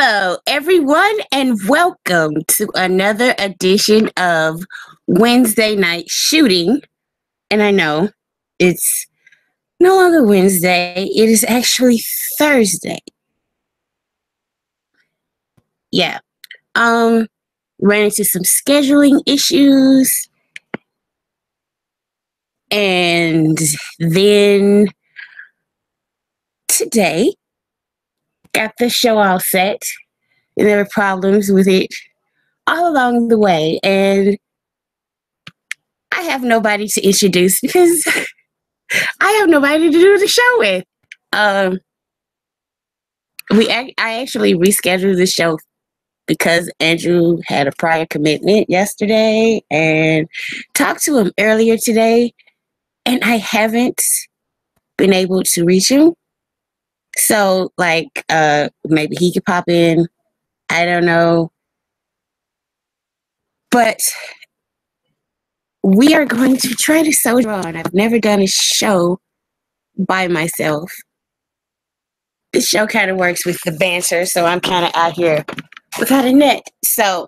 Hello, everyone, and welcome to another edition of Wednesday Night Shooting. And I know it's no longer Wednesday, it is actually Thursday. Yeah. Ran into some scheduling issues, and then today got the show all set, and there were problems with it all along the way, and I have nobody to introduce because I have nobody to do the show with. I actually rescheduled the show because Andrew had a prior commitment yesterday, and talked to him earlier today, and I haven't been able to reach him. So, maybe he could pop in. I don't know. But we are going to try to soldier on. I've never done a show by myself. This show kind of works with the banter, so I'm kind of out here without a net. So,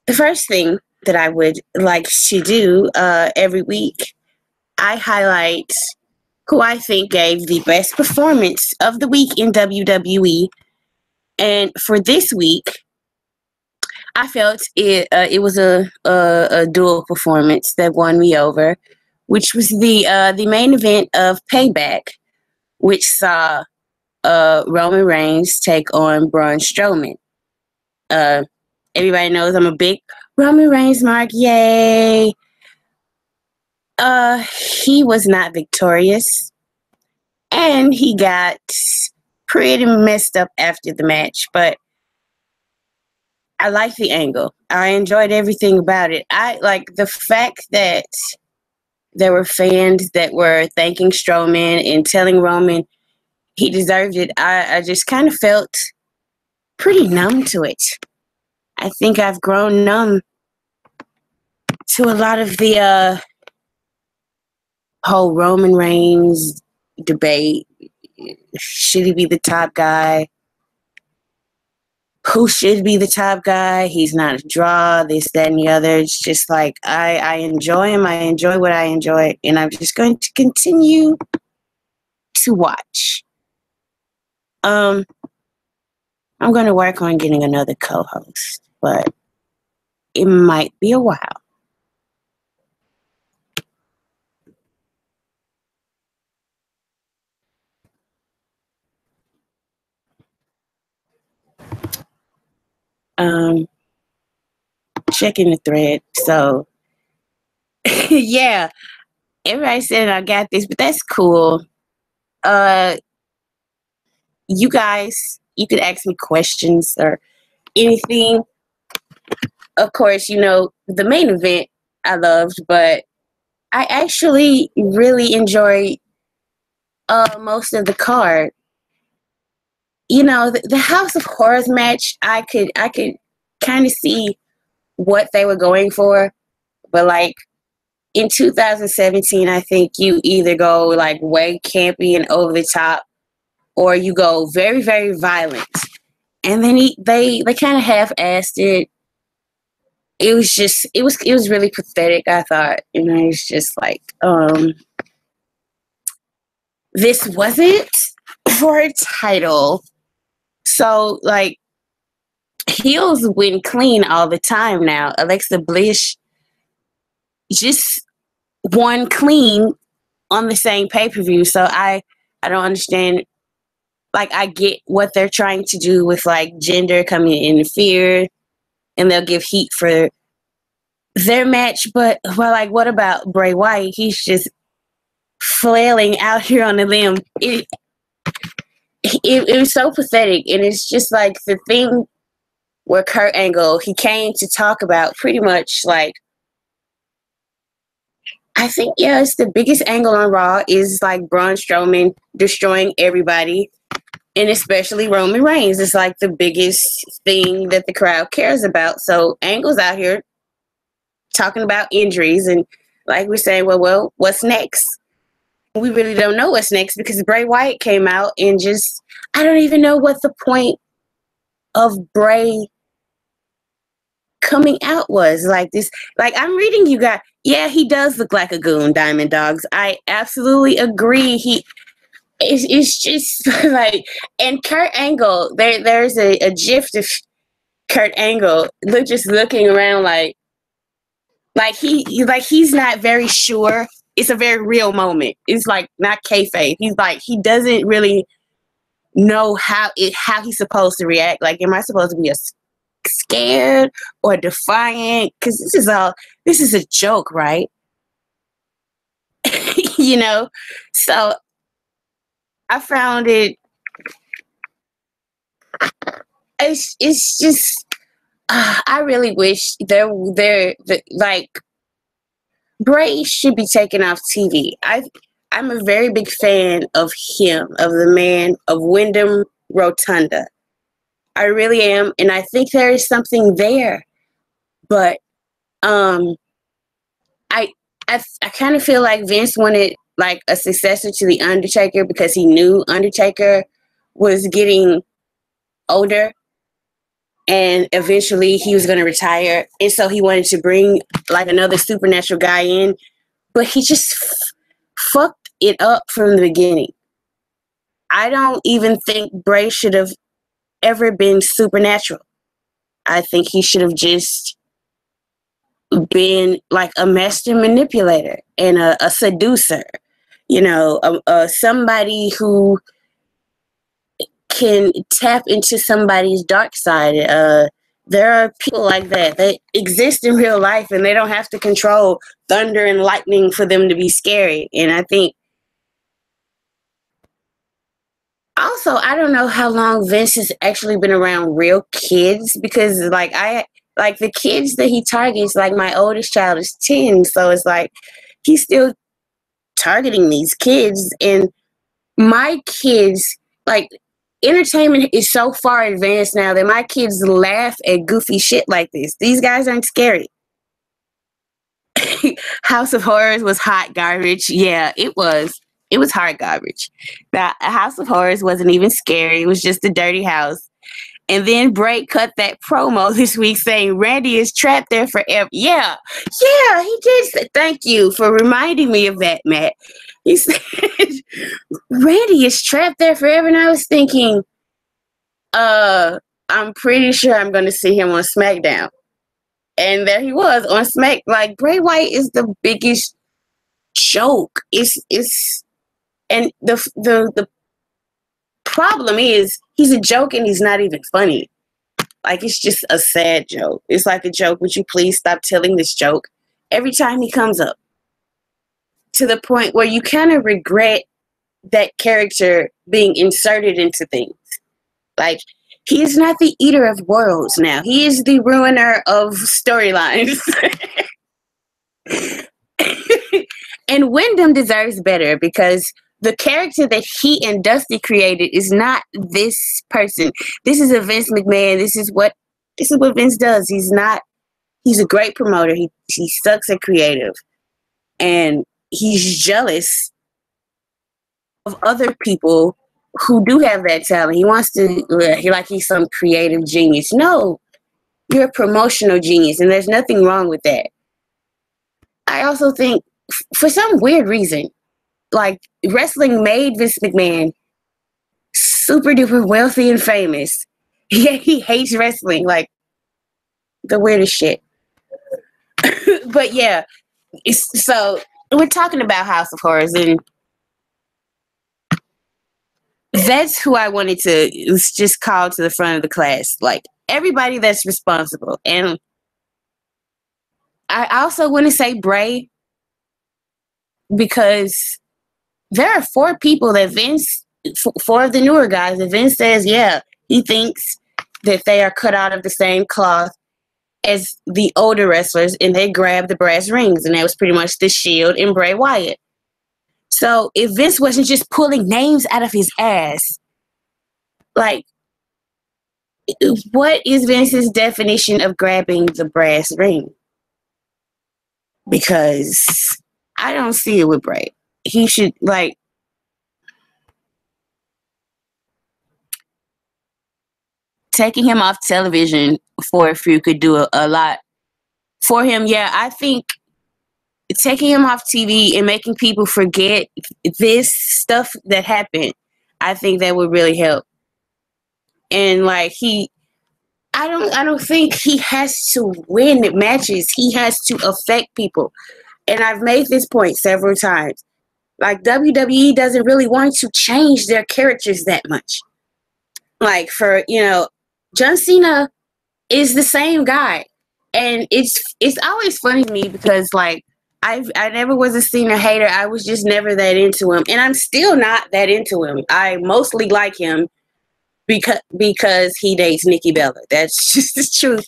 the first thing that I would like to do every week, I highlight who I think gave the best performance of the week in WWE. And for this week, I felt it was a dual performance that won me over, which was the main event of Payback, which saw Roman Reigns take on Braun Strowman. Everybody knows I'm a big Roman Reigns mark. Yay! He was not victorious, and he got pretty messed up after the match, but I like the angle. I enjoyed everything about it. I like the fact that there were fans that were thanking Strowman and telling Roman he deserved it. I just kind of felt pretty numb to it. I think I've grown numb to a lot of the whole Roman Reigns debate. Should he be the top guy? Who should be the top guy? He's not a draw, this, that, and the other. It's just like, I enjoy him. I enjoy what I enjoy, and I'm just going to continue to watch. I'm going to work on getting another co-host, but it might be a while. Checking the thread. So, yeah, everybody said I got this, but that's cool. You guys, you could ask me questions or anything. Of course, the main event I loved, but I actually really enjoyed most of the card. The House of Horrors match, I could kind of see what they were going for, but like in 2017, I think you either go like way campy and over the top, or you go very, very violent. And then they kind of half-assed it. It was really pathetic, I thought. It's just like, this wasn't for a title. So, like, heels win clean all the time now. Alexa Bliss just won clean on the same pay-per-view. So I don't understand. Like, I get what they're trying to do with, like, gender coming to interfere, and they'll give heat for their match. But, well, like, what about Bray Wyatt? He's just flailing out here on the limb. It was so pathetic. And it's just like the thing where Kurt Angle, he came to talk about pretty much like, I think, yeah, it's the biggest angle on Raw is like Braun Strowman destroying everybody, and especially Roman Reigns. It's like the biggest thing that the crowd cares about. So Angle's out here talking about injuries, and like we're saying, well, what's next? we really don't know what's next because Bray Wyatt came out and just, I don't even know what the point of Bray coming out was. Like this, like I'm reading you guys. Yeah, he does look like a goon, Diamond Dogs. I absolutely agree. It's just like, and Kurt Angle, there's a gif of Kurt Angle just looking around like he's not very sure. It's a very real moment. It's like not kayfabe. He's like, he doesn't really know how he's supposed to react. Like, am I supposed to be scared or defiant? Because this is a joke, right? You know? So I found it's just, I really wish like, Bray should be taken off TV. I'm a very big fan of him, of the man, of Wyndham Rotunda. I really am, and I think there is something there. But I kind of feel like Vince wanted like a successor to the Undertaker because he knew Undertaker was getting older and eventually he was going to retire, and so he wanted to bring like another supernatural guy in, but he just fucked it up from the beginning. I don't even think Bray should have ever been supernatural. I think he should have just been like a master manipulator and a seducer, you know, somebody who can tap into somebody's dark side. There are people like that exist in real life, and they don't have to control thunder and lightning for them to be scary. And I think also, I don't know how long Vince has actually been around real kids, because like the kids that he targets, like my oldest child is 10, so it's like he's still targeting these kids. And my kids, like, entertainment is so far advanced now that my kids laugh at goofy shit like this. These guys aren't scary. House of Horrors was hot garbage. Yeah, it was. It was hard garbage. Now, House of Horrors wasn't even scary. It was just a dirty house. And then Bray cut that promo this week saying Randy is trapped there forever. Yeah, he did say, thank you for reminding me of that, Matt. He said, Randy is trapped there forever. And I was thinking, I'm pretty sure I'm going to see him on SmackDown. And there he was on Smack. Like, Bray Wyatt is the biggest joke. And the problem is he's a joke and he's not even funny. Like, it's just a sad joke. It's like a joke. Would you please stop telling this joke every time he comes up? To the point where you kind of regret that character being inserted into things. Like, he is not the eater of worlds now. He is the ruiner of storylines. And Wyndham deserves better, because the character that he and Dusty created is not this person. This is a Vince McMahon. This is what Vince does. He's a great promoter. He sucks at creative. And he's jealous of other people who do have that talent. He wants to, he's some creative genius. No, you're a promotional genius, and there's nothing wrong with that. I also think, for some weird reason, like, wrestling made Vince McMahon super duper wealthy and famous. Yet he hates wrestling, like the weirdest shit. But yeah, so we're talking about House of Horrors, and that's who I wanted to just call to the front of the class. Like, everybody that's responsible. And I also want to say Bray, because there are 4 people that Vince, 4 of the newer guys that Vince says, yeah, he thinks that they are cut out of the same cloth as the older wrestlers, and they grabbed the brass rings, and that was pretty much the Shield and Bray Wyatt. So if Vince wasn't just pulling names out of his ass, like, what is Vince's definition of grabbing the brass ring? Because I don't see it with Bray. he should like taking him off television for a few could do a lot for him. Yeah, I think taking him off TV and making people forget this stuff that happened, I think that would really help. And like I don't think he has to win matches. He has to affect people. And I've made this point several times. Like WWE doesn't really want to change their characters that much. Like for, John Cena is the same guy. And it's always funny to me because like I never was a Cena hater. I was just never that into him. And I'm still not that into him. I mostly like him because he dates Nikki Bella. That's just the truth.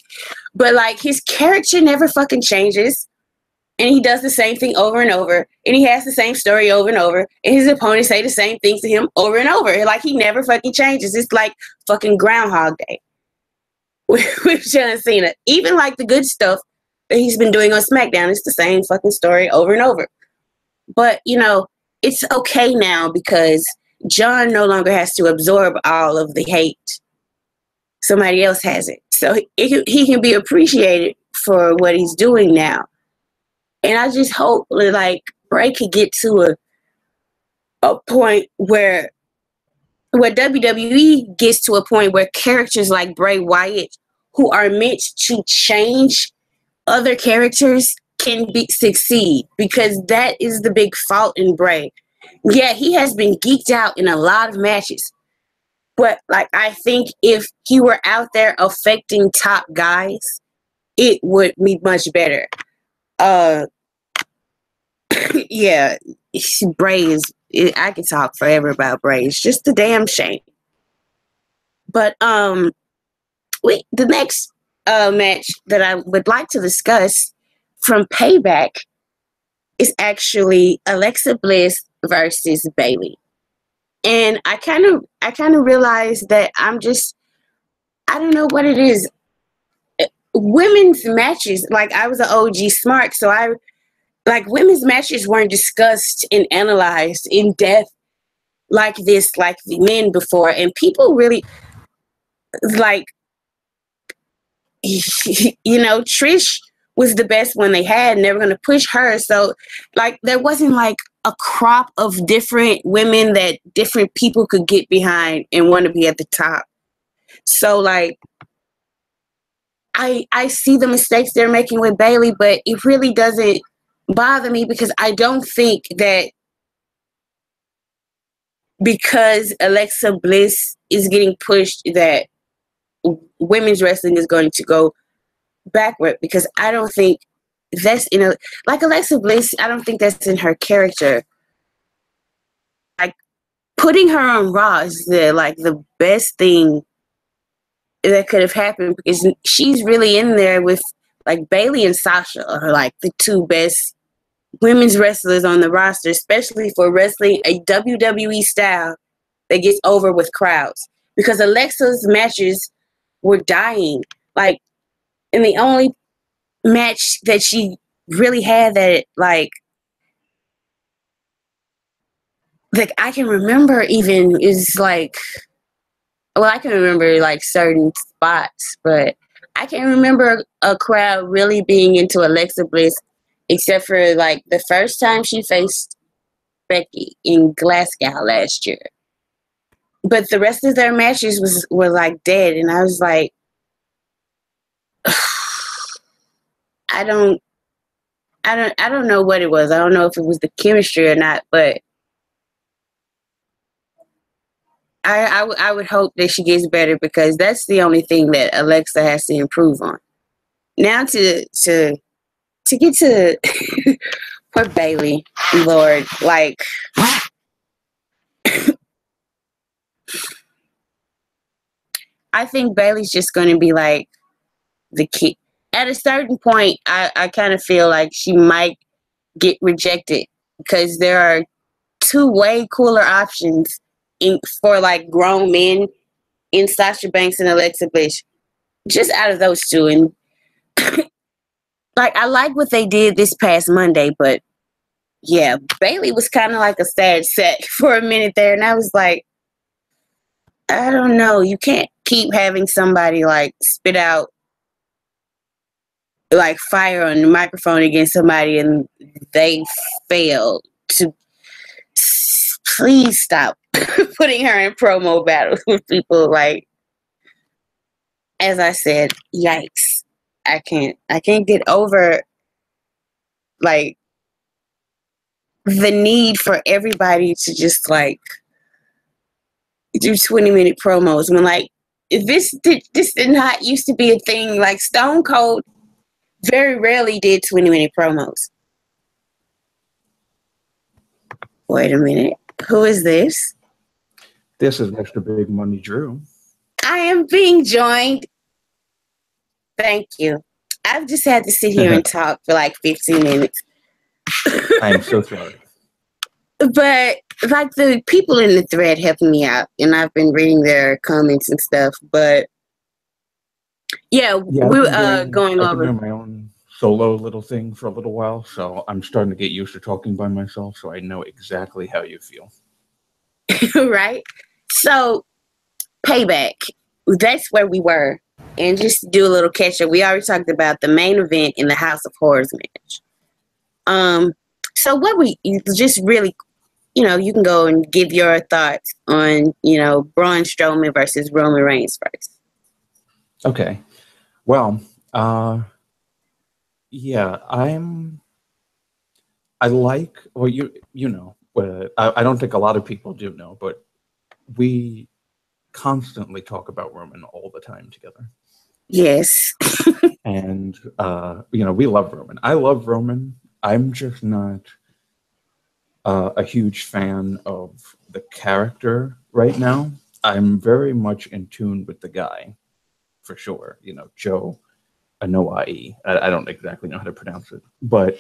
But like his character never fucking changes. And he does the same thing over and over. And he has the same story over and over. And his opponents say the same things to him over and over. Like he never fucking changes. It's like fucking Groundhog Day with John Cena. Even like the good stuff that he's been doing on SmackDown, it's the same fucking story over and over. But, it's okay now because John no longer has to absorb all of the hate. Somebody else has it. So he can be appreciated for what he's doing now. And I just hope like Bray could get to a point where WWE gets to a point where characters like Bray Wyatt, who are meant to change other characters, can succeed, because that is the big fault in Bray. Yeah, he has been geeked out in a lot of matches, but like I think if he were out there affecting top guys, it would be much better. Yeah, Bray is. I could talk forever about Bray. It's just a damn shame. But the next match that I would like to discuss from Payback is actually Alexa Bliss versus Bayley. And I kind of realized that I don't know what it is. Women's matches, like I was an OG smart, so women's matches weren't discussed and analyzed in depth like this, like the men before. And people really like, Trish was the best one they had, and they were going to push her. So like there wasn't like a crop of different women that different people could get behind and want to be at the top. So like I see the mistakes they're making with Bayley, but it really doesn't bother me because I don't think that because Alexa Bliss is getting pushed that women's wrestling is going to go backward, because I don't think that's like Alexa Bliss, I don't think that's in her character. Like putting her on Raw is the best thing that could have happened, because she's really in there with like Bayley and Sasha are like the two best women's wrestlers on the roster, especially for wrestling a WWE style that gets over with crowds. Because Alexa's matches were dying. Like, and the only match that she really had that like I can remember even is like, well, I can remember like certain spots, but I can't remember a crowd really being into Alexa Bliss except for like the first time she faced Becky in Glasgow last year. But the rest of their matches were like dead, and I was like, I don't know what it was. I don't know if it was the chemistry or not, but I would hope that she gets better, because that's the only thing that Alexa has to improve on. Now to get to poor Bayley, Lord, like I think Bayley's just going to be like the kid. At a certain point, I kind of feel like she might get rejected, because there are two way cooler options for like grown men in Sasha Banks and Alexa Bliss. Just out of those two. And like I like what they did this past Monday, but yeah, Bailey was kind of like a sad sack for a minute there, and I was like, I don't know. You can't keep having somebody like spit out like fire on the microphone against somebody and they fail to. Please stop putting her in promo battles with people. Like, as I said, yikes. I can't get over like the need for everybody to just like do 20-minute promos when like this did not used to be a thing. Like Stone Cold very rarely did 20-minute promos. Wait a minute. Who is this? This is Mr. Big Money Drew. I am being joined. Thank you. I've just had to sit here and talk for like 15 minutes. I am so sorry. But like the people in the thread helping me out, and I've been reading their comments and stuff. But yeah we're going over. I've been doing my own solo little thing for a little while, so I'm starting to get used to talking by myself, so I know exactly how you feel. Right? So, Payback, that's where we were. And just to do a little catch up, we already talked about the main event in the House of Horrors match. So what we just really, you can go and give your thoughts on, Braun Strowman versus Roman Reigns first. Okay. Well, yeah, I like, well, I don't think a lot of people do know, but we constantly talk about Roman all the time together. Yes. And, we love Roman. I love Roman. I'm just not a huge fan of the character right now. I'm very much in tune with the guy, for sure. Joe Anoa'i. I don't exactly know how to pronounce it, but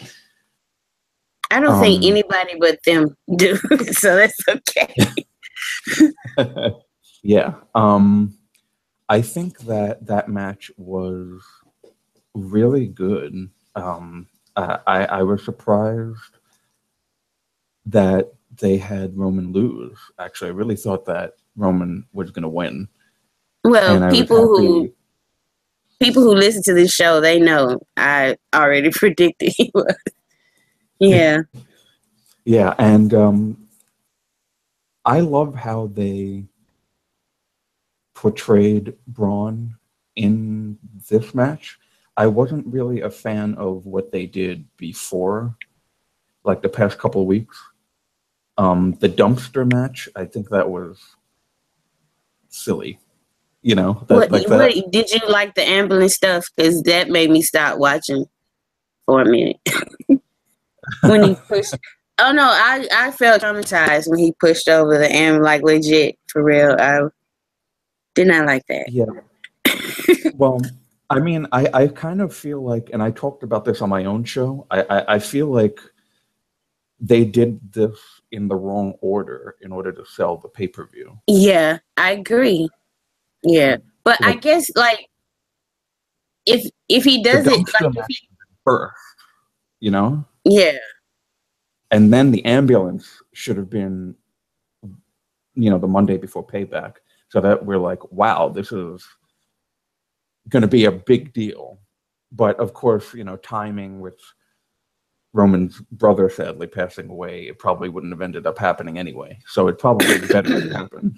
I don't think anybody but them do, so that's okay. Yeah. I think that match was really good. I was surprised that they had Roman lose. Actually, I really thought that Roman was going to win. Well, people who listen to this show, they know I already predicted he was. Yeah. Yeah, and I love how they portrayed Braun in this match. I wasn't really a fan of what they did before, like the past couple of weeks. The dumpster match, I think that was silly. What did you like the ambulance stuff? Because that made me stop watching for a minute. When he pushed, oh no, I felt traumatized when he pushed over the ambulance, like legit, for real. I did not like that. Yeah. Well, I mean, I kind of feel like, and I talked about this on my own show, I feel like they did this in the wrong order in order to sell the pay-per-view. Yeah, I agree. Yeah. But like, I guess, like, if he does it, like, first, Yeah. And then the ambulance should have been, the Monday before Payback, so that we're like, wow, this is going to be a big deal. But of course, timing with Roman's brother sadly passing away, it probably wouldn't have ended up happening anyway. So it probably better to happen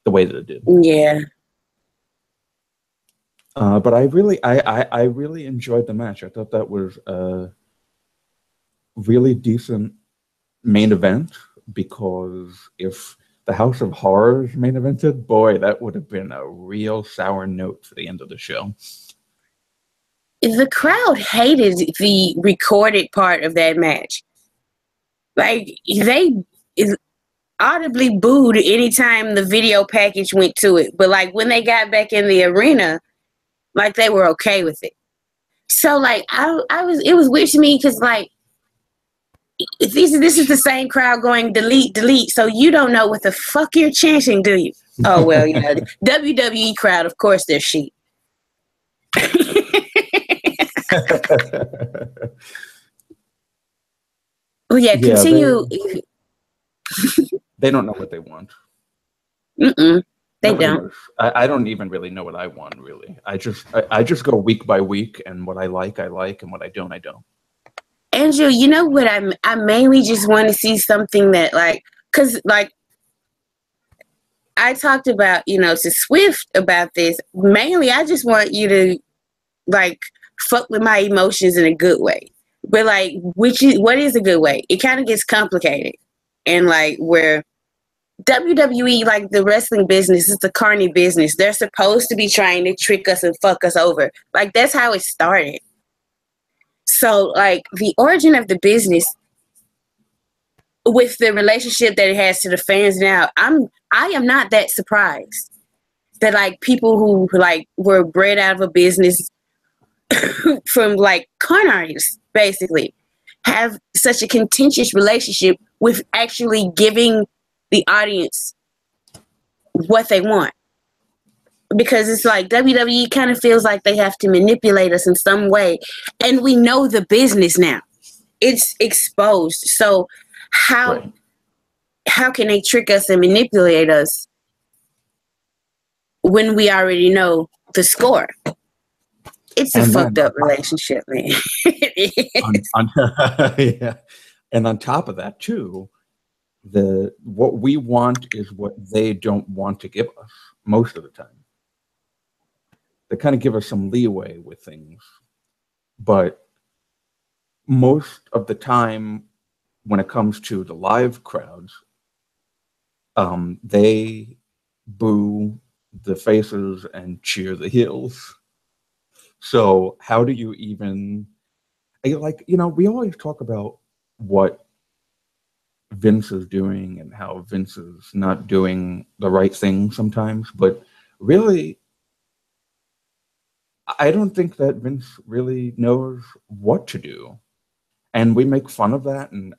the way that it did. Yeah. But I really enjoyed the match. I thought that was a really decent main event, because if the House of Horrors main evented, boy, that would have been a real sour note for the end of the show. The crowd hated the recorded part of that match. Like, they audibly booed anytime the video package went to it. But, like, when they got back in the arena, like, they were okay with it. So, like, it was weird to me because, like, this is the same crowd going delete, delete. So you don't know what the fuck you're chanting, do you? Oh, well, the WWE crowd, of course, they're sheep. Oh yeah, Yeah, continue. they don't know what they want. Mm-mm, they Nobody don't. knows. I don't even really know what I want, really. I just go week by week, and what I like, and what I don't, I don't. Andrew, you know what? I mainly just want to see something that like, cause like I talked about, to Swift about this. Mainly, I just want you to like fuck with my emotions in a good way. But like, what is a good way? It kind of gets complicated, and like where WWE, like the wrestling business, is the carny business. They're supposed to be trying to trick us and fuck us over. Like that's how it started. So like the origin of the business with the relationship that it has to the fans now, I am not that surprised that like people who like were bred out of a business from like con artists basically have such a contentious relationship with actually giving the audience what they want. Because it's like WWE kind of feels like they have to manipulate us in some way. And we know the business now. It's exposed. So how Right. how can they trick us and manipulate us when we already know the score? It's a And fucked then up relationship, man. on yeah, and on top of that too, what we want is what they don't want to give us most of the time. They kind of give us some leeway with things, but most of the time, when it comes to the live crowds, they boo the faces and cheer the heels. So how do you even like, we always talk about what Vince is doing and how Vince is not doing the right thing sometimes, but really I don't think that Vince really knows what to do. And we make fun of that and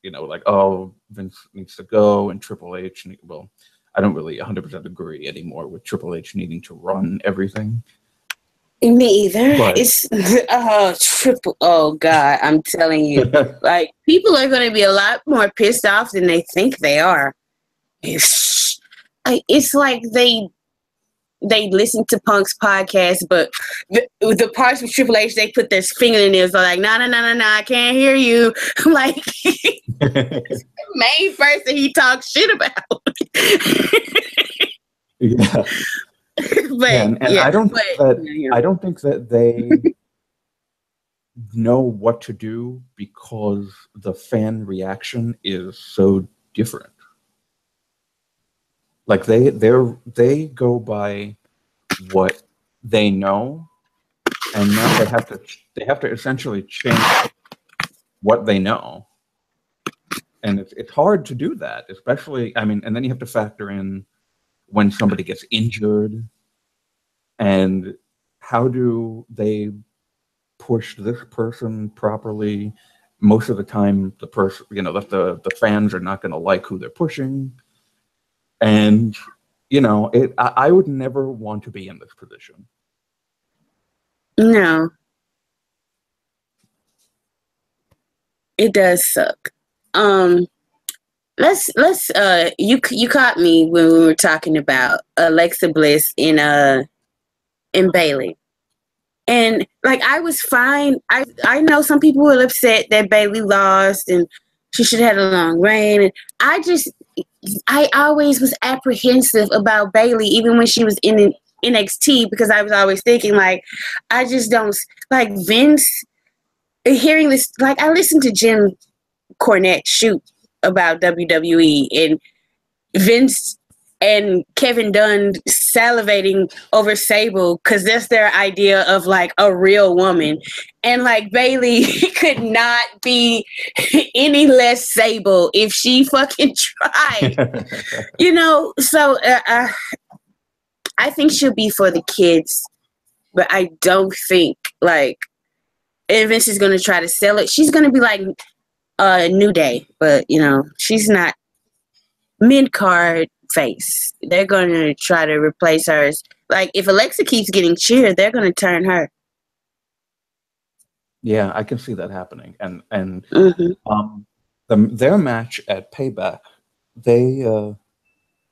like, oh, Vince needs to go and Triple H. Well, I don't really 100% agree anymore with Triple H needing to run everything. Me either. But It's triple. Oh God, I'm telling you, like people are going to be a lot more pissed off than they think they are. It's like they listen to Punk's podcast, but the parts with Triple H, they put their fingernails on, like, no, no, no, no, no, I can't hear you. I'm like, the main person he talks shit about. yeah. But And yeah, I don't think that they know what to do because the fan reaction is so different. Like they go by what they know, and now they have to essentially change what they know, and it's hard to do that, especially and then you have to factor in when somebody gets injured, and how do they push this person properly? Most of the time, the person, that the fans are not going to like who they're pushing, and I would never want to be in this position. no, it does suck. Let's you caught me when we were talking about Alexa Bliss in Bailey. And like I was fine. I know some people were upset that Bailey lost and she should have had a long reign. And I always was apprehensive about Bailey, even when she was in NXT, because I was always thinking like, I just don't like Vince. Hearing this, like I listened to Jim Cornette shoot about WWE and Vince and Kevin Dunn salivating over Sable because that's their idea of like a real woman. And like Bailey could not be any less Sable if she fucking tried. So I think she'll be for the kids, but I don't think like if Vince is going to try to sell it, she's going to be like New Day, but she's not mid-card face. They're going to try to replace hers. Like, if Alexa keeps getting cheered, they're going to turn her. Yeah, I can see that happening. And Mm-hmm. their match at Payback, it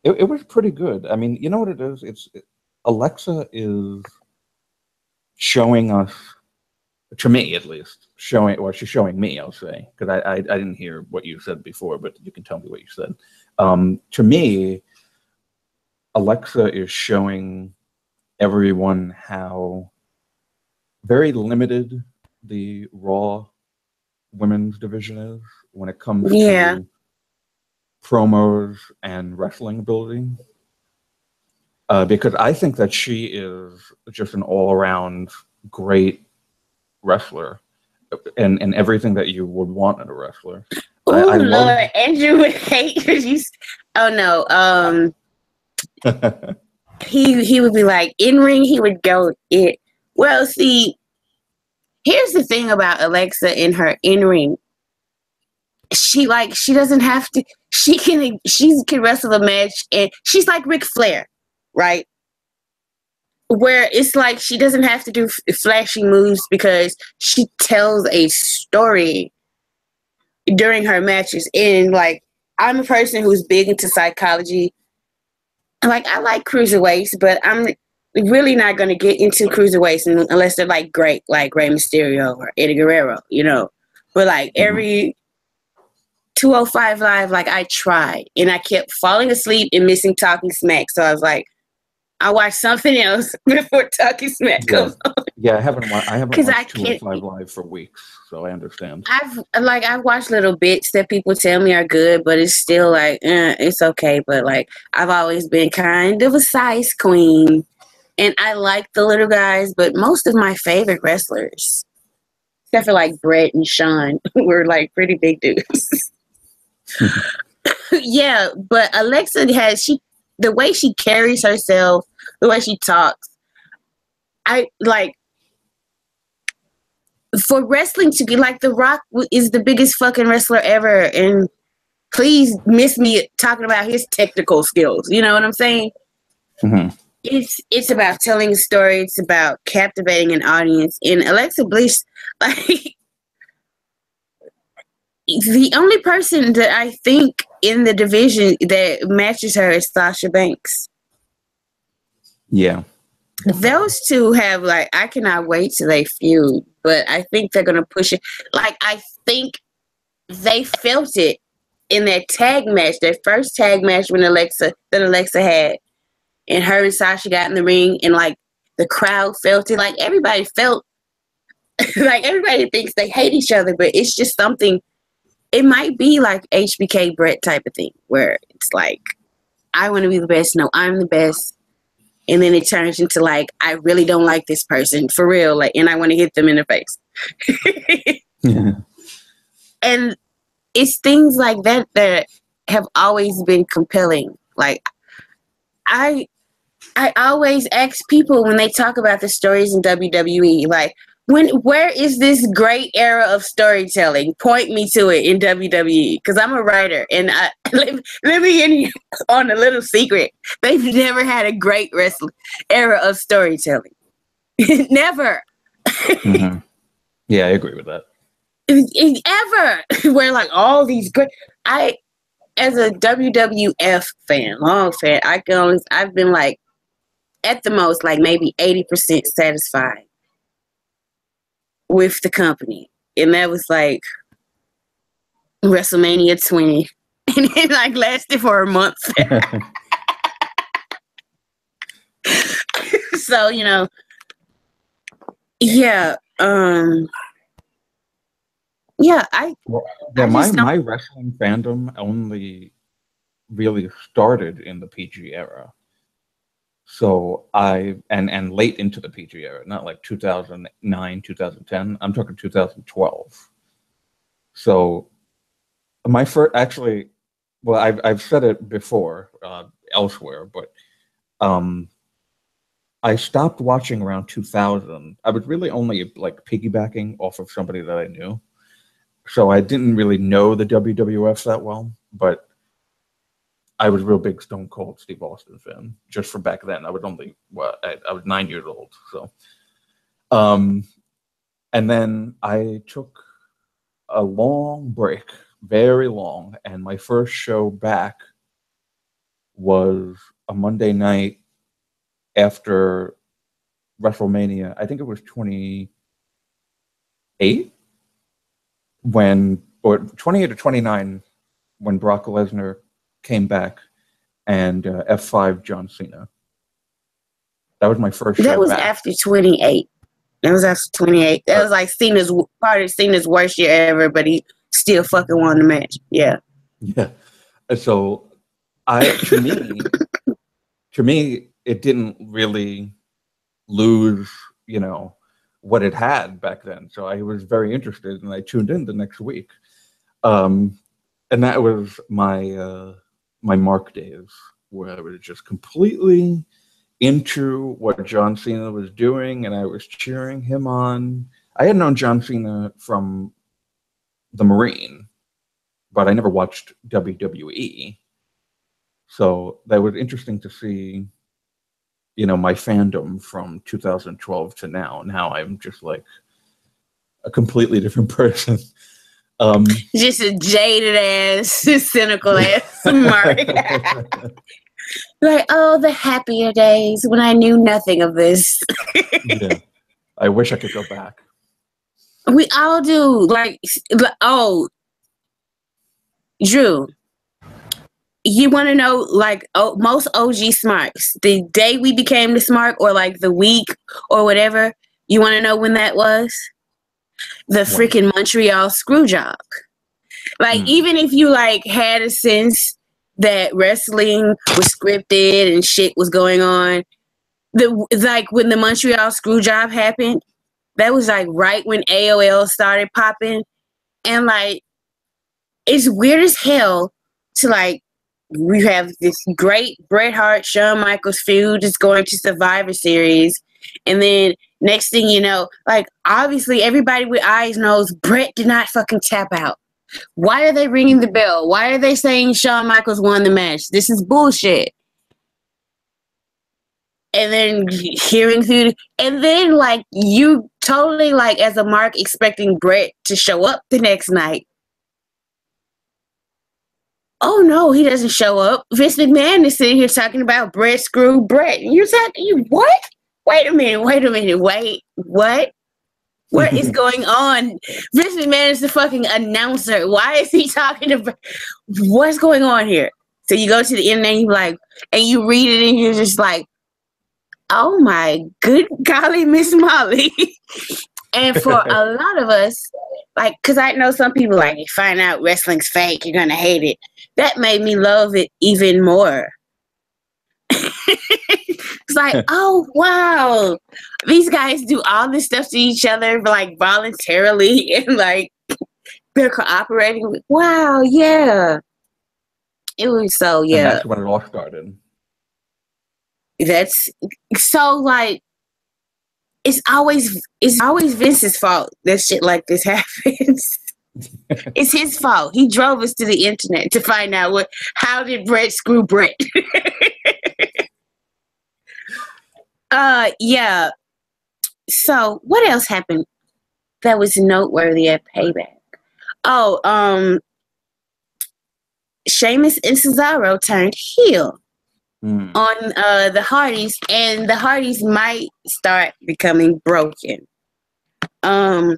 was pretty good. I mean, you know what it is? Alexa is showing us, to me at least, she's showing me, I'll say, because I didn't hear what you said before, but you can tell me what you said. To me, Alexa is showing everyone how very limited the Raw women's division is when it comes to promos and wrestling ability. Because I think that she is just an all-around great wrestler and everything that you would want in a wrestler. Oh, Lord, Andrew would hate you. Oh, no. He would be like, in ring, he would go it. Well, see, here's the thing about Alexa in her in ring. She doesn't have to. She can wrestle a match, and she's like Ric Flair, right? Where it's like she doesn't have to do flashy moves because she tells a story during her matches. And like, I'm a person who's big into psychology. Like, I like cruiserweights, but I'm really not going to get into cruiserweights unless they're like great, like Rey Mysterio or Eddie Guerrero, you know. But like every 205 Live, like I tried and I kept falling asleep and missing Talking Smack. So I was like, I watched something else before Talking Smack comes on. Yeah, I haven't watched 205 Live for weeks, so I understand. I've watched little bits that people tell me are good, but it's still like, it's okay. But like, I've always been kind of a size queen, and I like the little guys. But most of my favorite wrestlers, except for like Brett and Sean, were like pretty big dudes. Yeah, but Alexa the way she carries herself, the way she talks, I like. For wrestling to be like, The Rock is the biggest fucking wrestler ever, and please miss me talking about his technical skills. You know what I'm saying? Mm-hmm. It's about telling a story. It's about captivating an audience. And Alexa Bliss, like, the only person that I think in the division that matches her is Sasha Banks. Yeah. Those two have, like, I cannot wait till they feud, but I think they're going to push it. Like, I think they felt it in that tag match, that first tag match that Alexa had, and her and Sasha got in the ring, and like the crowd felt it. Like, everybody felt, like, everybody thinks they hate each other, but it's just something. It might be like HBK Brett type of thing, where it's like, I want to be the best. No, I'm the best. And then it turns into like, I really don't like this person for real. Like, and I want to hit them in the face. Yeah. And it's things like that that have always been compelling. Like, I always ask people when they talk about the stories in WWE, like, where is this great era of storytelling? Point me to it in WWE, because I'm a writer, and let me in on a little secret. They've never had a great era of storytelling. Never. Mm-hmm. Yeah, I agree with that. Ever. Where like all these great, as a WWF fan, long fan, I've been like, at the most, like maybe 80% satisfied with the company. And that was like WrestleMania 20. And it like lasted for a month. So, you know, yeah. Yeah, my wrestling fandom only really started in the PG era. So and late into the PG era, not like 2009, 2010. I'm talking 2012. So my first, actually, well, I've said it before elsewhere, but I stopped watching around 2000. I was really only like piggybacking off of somebody that I knew. So I didn't really know the WWF that well, but I was a real big Stone Cold Steve Austin fan just from back then. I was only, I was 9 years old. So, and then I took a long break very long. And my first show back was a Monday night after WrestleMania. I think it was 28 or 28 or 29 when Brock Lesnar came back and F5 John Cena. That was my first show That was back. after 28. That was after 28. That was like part of Cena's worst year ever, but he still fucking won the match. Yeah. Yeah. So to me, it didn't really lose, what it had back then. So I was very interested, and I tuned in the next week. And that was my Mark days, where I was just completely into what John Cena was doing, and I was cheering him on. I had known John Cena from The Marine, but I never watched WWE. So that was interesting to see, my fandom from 2012 to now. Now I'm just like a completely different person. Just a jaded ass, cynical ass Mark. Like, oh, the happier days when I knew nothing of this. Yeah. I wish I could go back. We all do. Like, Drew, you want to know, like, most OG Smarks, the day we became the Smart, or like the week or whatever, you want to know when that was? The freaking Montreal screw job. Like, even if you like had a sense that wrestling was scripted and shit was going on, like when the Montreal screw job happened, that was like right when AOL started popping. And like, it's weird as hell to like, we have this great Bret Hart, Shawn Michaels feud is going to Survivor Series. And then next thing you know, like, obviously everybody with eyes knows Bret did not fucking tap out. Why are they ringing the bell? Why are they saying Shawn Michaels won the match? This is bullshit. And then hearing through, and then like you totally like as a Mark expecting Bret to show up the next night. Oh no, he doesn't show up. Vince McMahon is sitting here talking about Bret screw Bret. You're talking what? Wait a minute, what? What is going on? Vince McMahon is the fucking announcer. Why is he talking about what's going on here? So you go to the internet and you like, and you read it and you're just like, oh my good golly, Miss Molly. And for a lot of us, like, because I know some people like, you find out wrestling's fake, you're gonna hate it. That made me love it even more. It's like, oh wow, these guys do all this stuff to each other like voluntarily, and like they're cooperating. Wow, yeah, it was so yeah. And that's when it all started. That's so like it's always Vince's fault that shit like this happens. It's his fault. He drove us to the internet to find out how did Bret screw Bret. Yeah. So what else happened that was noteworthy at Payback? Oh, Sheamus and Cesaro turned heel on the Hardys, and the Hardys might start becoming broken. I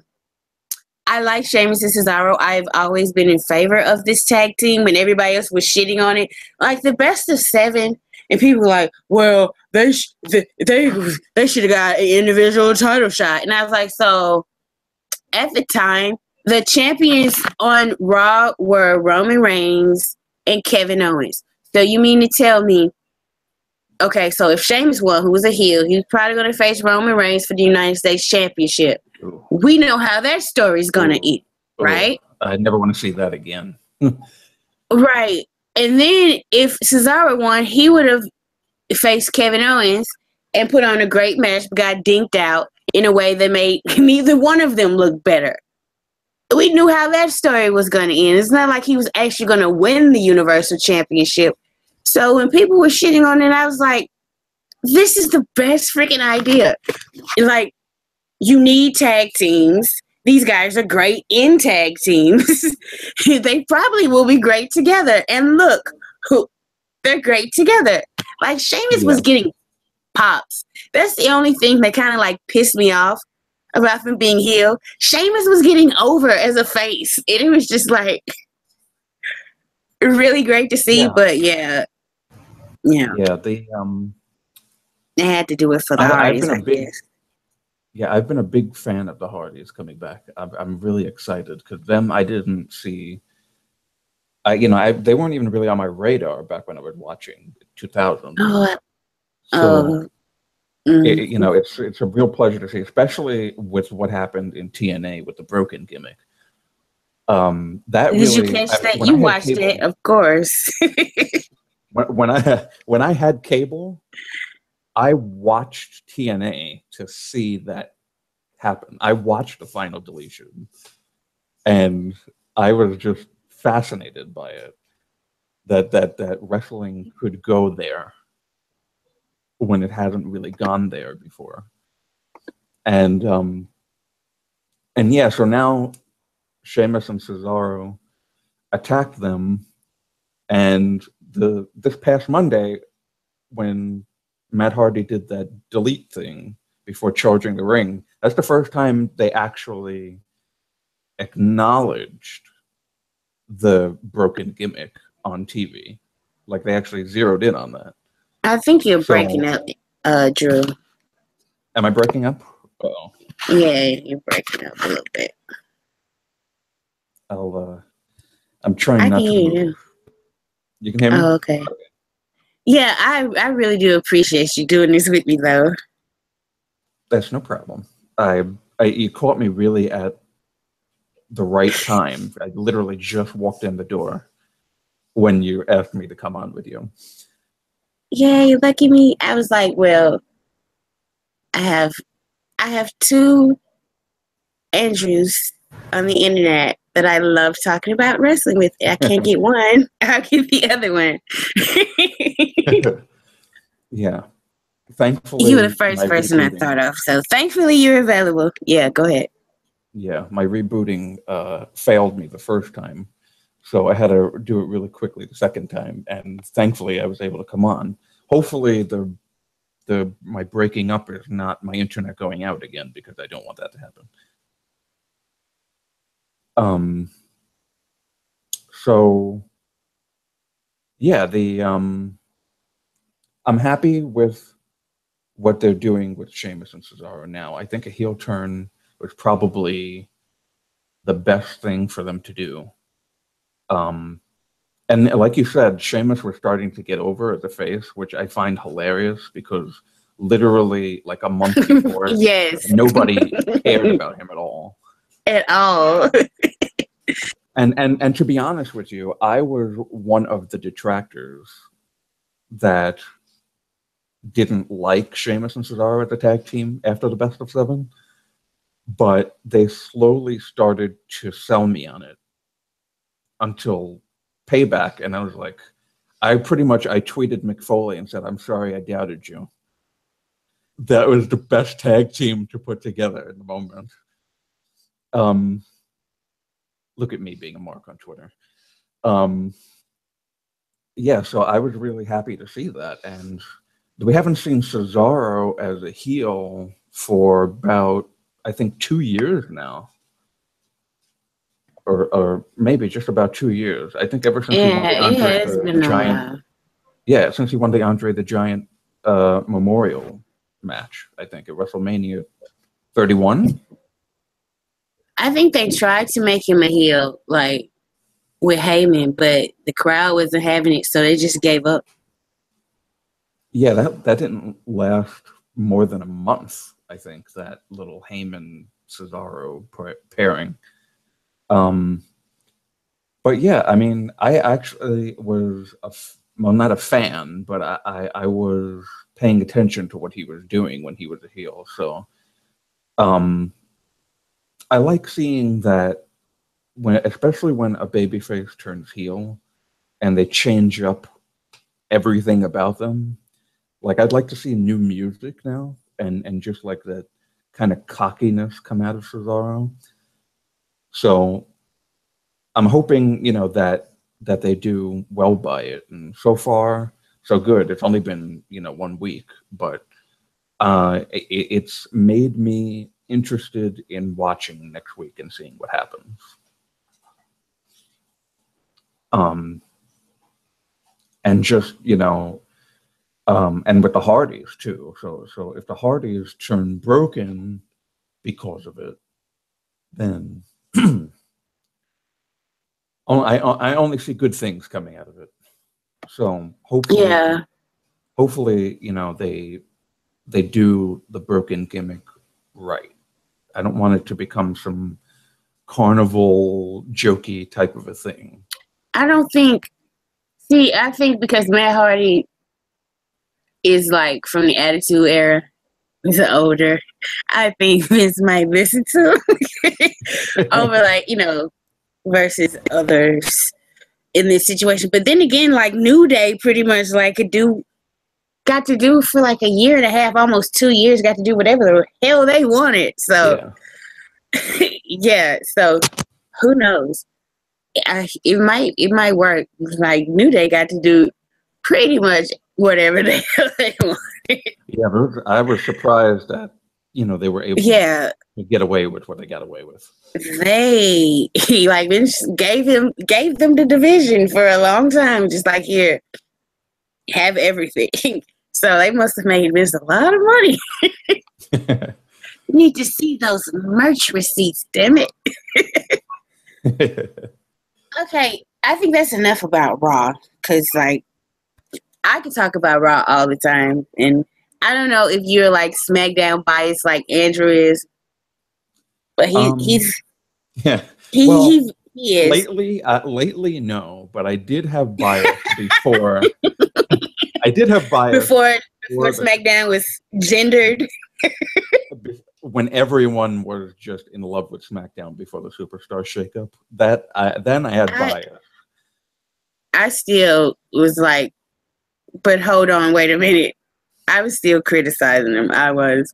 like Sheamus and Cesaro. I've always been in favor of this tag team when everybody else was shitting on it. Like the best of 7, and people were like, well, they should have got an individual title shot. And I was like, so at the time, the champions on Raw were Roman Reigns and Kevin Owens. So you mean to tell me, okay, so if Sheamus won, who was a heel, he was probably going to face Roman Reigns for the United States Championship. Ooh. We know how that story's going to end, right? I never want to see that again. Right. And then if Cesaro won, he would have faced Kevin Owens and put on a great match, but got dinked out in a way that made neither one of them look better. We knew how that story was going to end. It's not like he was actually going to win the Universal Championship. So when people were shitting on it, I was like, this is the best freaking idea. Like, you need tag teams. these guys are great in tag teams. They probably will be great together. And look, they're great together. Like Sheamus Yeah. was getting pops. That's the only thing that kind of like pissed me off about him being heel. Sheamus was getting over as a face. And it was just like really great to see. Yeah. But yeah. Yeah. They had to do it for the Hardys, I guess. Yeah, I've been a big fan of the Hardys coming back. I'm really excited because them I didn't see. They weren't even really on my radar back when I was watching 2000. So it's a real pleasure to see, especially with what happened in TNA with the broken gimmick. Did you catch that? You watched it, of course. when I had cable, I watched TNA to see that happen. I watched the final deletion, and I was just fascinated by it. That wrestling could go there when it hasn't really gone there before. And yeah, so now Sheamus and Cesaro attacked them, and this past Monday, when Matt Hardy did that delete thing before charging the ring, that's the first time they actually acknowledged the broken gimmick on TV. Like they actually zeroed in on that. I think you're breaking up, Drew. Am I breaking up? Uh-oh. Yeah, you're breaking up a little bit. I'm trying not to move. You. You can hear me? Oh, okay. Yeah, I really do appreciate you doing this with me, though. That's no problem. You caught me really at the right time. I literally just walked in the door when you asked me to come on with you. Yay, lucky me. I was like, well, I have two Andrews on the internet that I love talking about wrestling with. I can't get one. I'll get the other one. Yeah. Thankfully, you were the first person I thought of. So thankfully you're available. Yeah, go ahead. Yeah, my rebooting failed me the first time. So I had to do it really quickly the second time. And thankfully I was able to come on. Hopefully my breaking up is not my internet going out again, because I don't want that to happen. So yeah, I'm happy with what they're doing with Sheamus and Cesaro now. I think a heel turn was probably the best thing for them to do. And like you said, Sheamus was starting to get over as a face, which I find hilarious because literally like a month before, yes, nobody cared about him at all. At all. And to be honest with you, I was one of the detractors that didn't like Sheamus and Cesaro as a tag team after the Best of 7, but they slowly started to sell me on it until Payback, and I was like, I tweeted Mick Foley and said, I'm sorry I doubted you. That was the best tag team to put together in the moment. Look at me being a mark on Twitter. Yeah, so I was really happy to see that. And we haven't seen Cesaro as a heel for about, I think, 2 years now. Or maybe just about 2 years. I think ever since he won the Andre the Giant. Yeah, since he won the Andre the Giant Memorial match, I think, at WrestleMania 31. I think they tried to make him a heel, like, with Heyman, but the crowd wasn't having it, so they just gave up. Yeah, that didn't last more than a month, I think, that little Heyman-Cesaro pairing. But yeah, I mean, I actually was, not a fan, but I was paying attention to what he was doing when he was a heel. So I like seeing that, especially when a babyface turns heel and they change up everything about them. Like, I'd like to see new music now and just like that kind of cockiness come out of Cesaro. So I'm hoping, that they do well by it. And so far, so good. It's only been, 1 week, but it's made me interested in watching next week and seeing what happens. And just, and with the Hardys too. So if the Hardys turn broken because of it, then I only see good things coming out of it. So hopefully, they do the broken gimmick right. I don't want it to become some carnival jokey type of a thing. I don't think. See, I think because Matt Hardy is like from the Attitude Era, he's older. I think Vince might listen to him over, like, versus others in this situation. But then again, like New Day pretty much like got to do for like a year and a half, almost 2 years, got to do whatever the hell they wanted. So yeah, so who knows? It might work. Like New Day got to do pretty much whatever the hell they wanted. Yeah, I was surprised that they were able to get away with what they got away with. They like Vince gave them the division for a long time, just like, here, have everything. So they must have made Vince a lot of money. You need to see those merch receipts, damn it. Okay, I think that's enough about Raw, because like I could talk about Raw all the time, and I don't know if you're like SmackDown biased like Andrew is, but he is. Lately, no, but I did have bias before. I did have bias before SmackDown was gendered. When everyone was just in love with SmackDown before the Superstar shakeup, then I had bias. I still was like, but hold on, wait a minute. I was still criticizing them. I was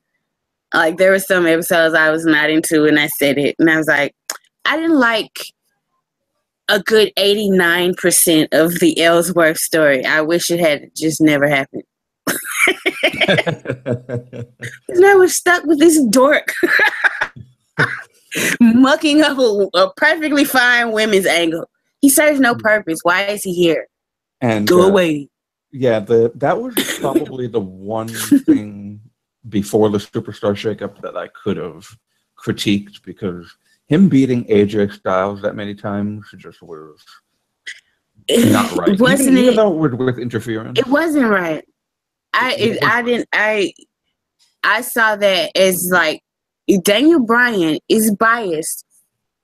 like, there were some episodes I was not into, and I said it, and I was like, I didn't like a good 89% of the Ellsworth story. I wish it had just never happened. And I was stuck with this dork mucking up a perfectly fine women's angle. He serves no purpose. Why is he here? And go away. Yeah, that was probably the one thing before the Superstar shakeup that I could have critiqued, because him beating AJ Styles that many times just was not right. Even though it was with interference, it wasn't right. I saw that as like, Daniel Bryan is biased,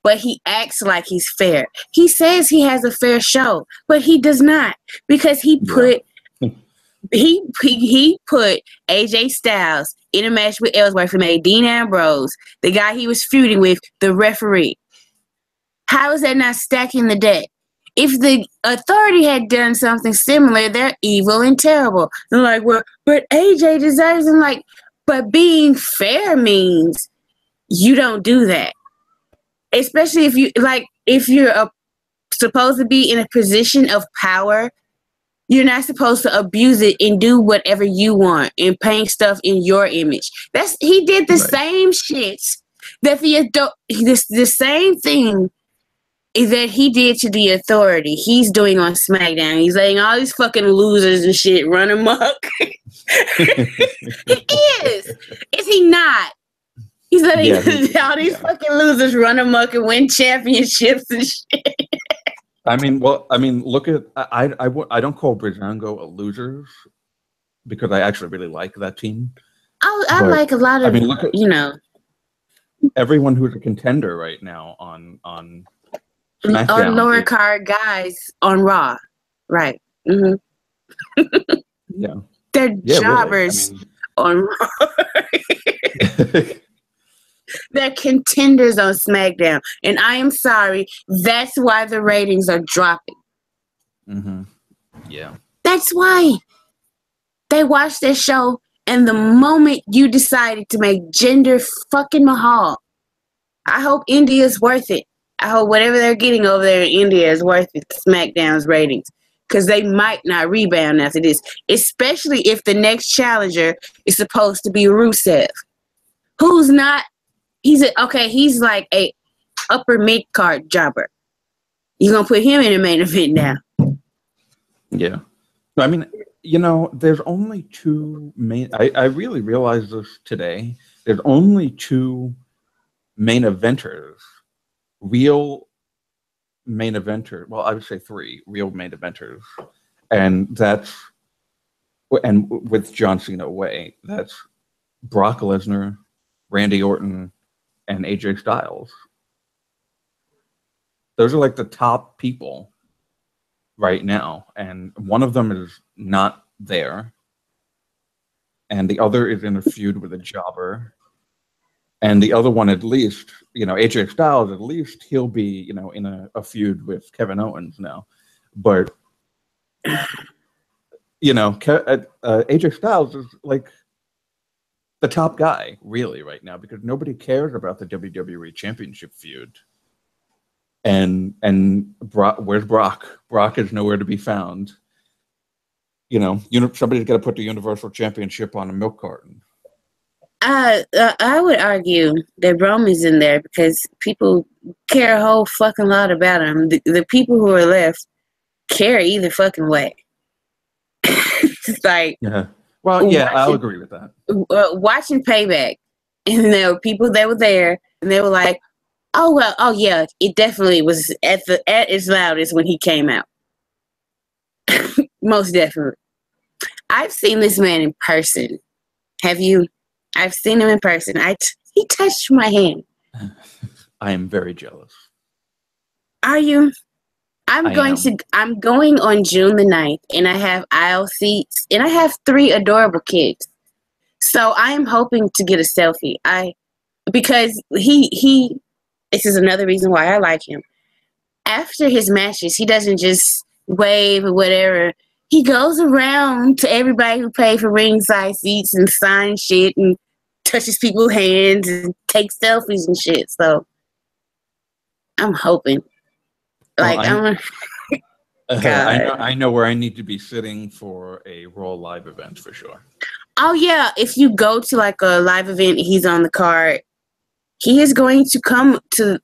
but he acts like he's fair. He says he has a fair show, but he does not, because he put he put AJ Styles in a match with Ellsworth and made Dean Ambrose, the guy he was feuding with, the referee. How is that not stacking the deck? If the Authority had done something similar, they're evil and terrible. They're like, well, but AJ deserves him. Like, but being fair means you don't do that. Especially if you're supposed to be in a position of power, you're not supposed to abuse it and do whatever you want and paint stuff in your image. He did the same shit that the same thing that he did to the Authority. He's doing on SmackDown. He's letting all these fucking losers and shit run amok. He is. Is he not? He's letting all these fucking losers run amok and win championships and shit. Look at I don't call Breezango a losers, because I actually really like that team. I like a lot of look at, everyone who's a contender right now on SmackDown, on lower card guys on Raw, right? Mm-hmm. Yeah, they're jobbers really. On Raw. They're contenders on SmackDown, and I am sorry. That's why the ratings are dropping. Mm-hmm. Yeah, that's why they watched their show, and the moment you decided to make Jinder fucking Mahal, I hope India's worth it. I hope whatever they're getting over there in India is worth it, SmackDown's ratings. Because they might not rebound after this. Especially if the next challenger is supposed to be Rusev. Who's not, he's like a upper mid-card jobber. You're going to put him in the main event now. Yeah. I mean, there's only two main, I really realized this today. There's only two main eventers, real main eventer. Well, I would say three real main eventers. And with John Cena away, that's Brock Lesnar, Randy Orton, and AJ Styles. Those are like the top people right now. And one of them is not there. And the other is in a feud with a jobber. And the other one, at least, AJ Styles, at least he'll be, in a feud with Kevin Owens now. But, AJ Styles is like the top guy, really, right now, because nobody cares about the WWE Championship feud. And Brock, where's Brock? Brock is nowhere to be found. Somebody's got to put the Universal Championship on a milk carton. I would argue that Roman's in there because people care a whole fucking lot about him. The people who are left care either fucking way. It's like, yeah. Well, yeah, I'll agree with that. Watching Payback, and there were people that were there, and they were like, "Oh yeah, it definitely was at its loudest when he came out." Most definitely. I've seen this man in person. Have you? I've seen him in person. He touched my hand. I am very jealous. Are you? I'm going on June the 9th, and I have aisle seats, and I have 3 adorable kids. So I am hoping to get a selfie. Because he this is another reason why I like him. After his matches, he doesn't just wave or whatever. He goes around to everybody who paid for ringside seats and signs shit and touches people's hands and takes selfies and shit. So I'm hoping. I know where I need to be sitting for a Raw live event for sure. Oh yeah, if you go to like a live event, he's on the card. He is going to come to